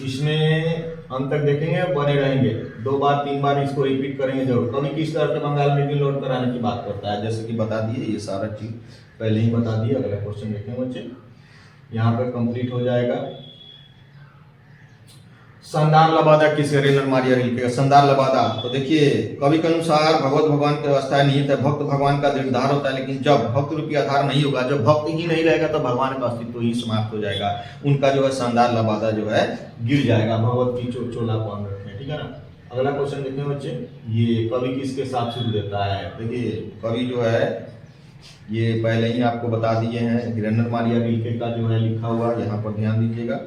Speaker 1: इसमें अंत तक देखेंगे, बने रहेंगे, 2 बार 3 बार इसको रिपीट करेंगे जरूर। कवि किस तरह के बंगाल में लौट कर आने की बात करता है? जैसे कि बता दिए, ये सारा चीज पहले ही बता दिए। अगला क्वेश्चन देखेंगे बच्चे, यहाँ पर कंप्लीट हो जाएगा। संदार लबादा किस मारिया लिखेगा? संदार लबादा, तो देखिए कवि के अनुसार भगवत भगवान की अवस्था निहित है, भक्त भगवान का निर्धार होता है, लेकिन जब भक्त रूपी आधार नहीं होगा, जब भक्त ही नहीं रहेगा तो भगवान का अस्तित्व ही समाप्त हो जाएगा, उनका जो है संदार लबादा जो है गिर जाएगा। भगवत की चोला पान रखें, ठीक है ना। अगला क्वेश्चन देखते हैं बच्चे, ये कवि किसके साथ शुरू देता है? देखिए कवि जो है ये पहले ही आपको बता दिए हैं, हिरण्य मारिया गिलके का जो है लिखा हुआ, यहाँ पर ध्यान दीजिएगा।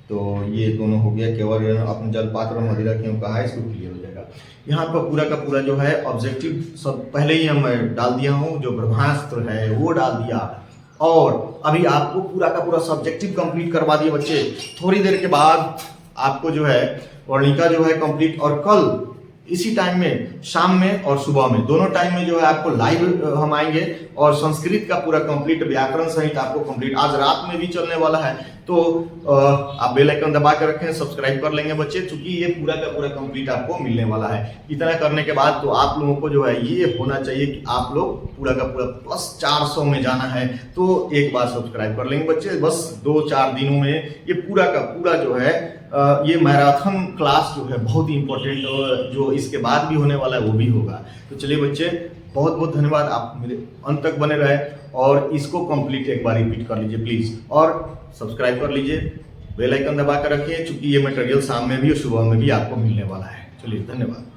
Speaker 1: तो ये दोनों हो गया, केवल अपने जलपात्र और मदिरा क्यों कहा है, इसको क्लियर हो जाएगा। यहाँ पर पूरा का पूरा जो है ऑब्जेक्टिव सब पहले ही हम डाल दिया हूँ, जो ब्रह्मास्त्र है वो डाल दिया, और अभी आपको पूरा का पूरा सब्जेक्टिव कंप्लीट करवा दिए बच्चे। थोड़ी देर के बाद आपको जो है वर्णिका जो है कंप्लीट, और कल इसी टाइम में, शाम में और सुबह में, दोनों टाइम में जो है आपको लाइव हम आएंगे, और संस्कृत का पूरा कंप्लीट व्याकरण सहित आपको कंप्लीट आज रात में भी चलने वाला है। तो आप बेल आइकन दबा के रखें, सब्सक्राइब कर लेंगे बच्चे, क्योंकि ये पूरा का पूरा कंप्लीट आपको मिलने वाला है। इतना करने के बाद तो आप लोगों को जो है ये होना चाहिए कि आप लोग पूरा का पूरा +400 में जाना है, तो एक बार सब्सक्राइब कर लेंगे बच्चे। बस 2-4 दिनों में ये पूरा का पूरा जो है ये मैराथन क्लास जो है बहुत ही इंपॉर्टेंट, और जो इसके बाद भी होने वाला है वो भी होगा। तो चलिए बच्चे, बहुत बहुत धन्यवाद, आप मेरे अंत तक बने रहे, और इसको कंप्लीट एक बार रिपीट कर लीजिए प्लीज, और सब्सक्राइब कर लीजिए, बेल आइकन दबा कर रखिए, क्योंकि ये मटेरियल शाम में भी और सुबह में भी आपको मिलने वाला है। चलिए धन्यवाद।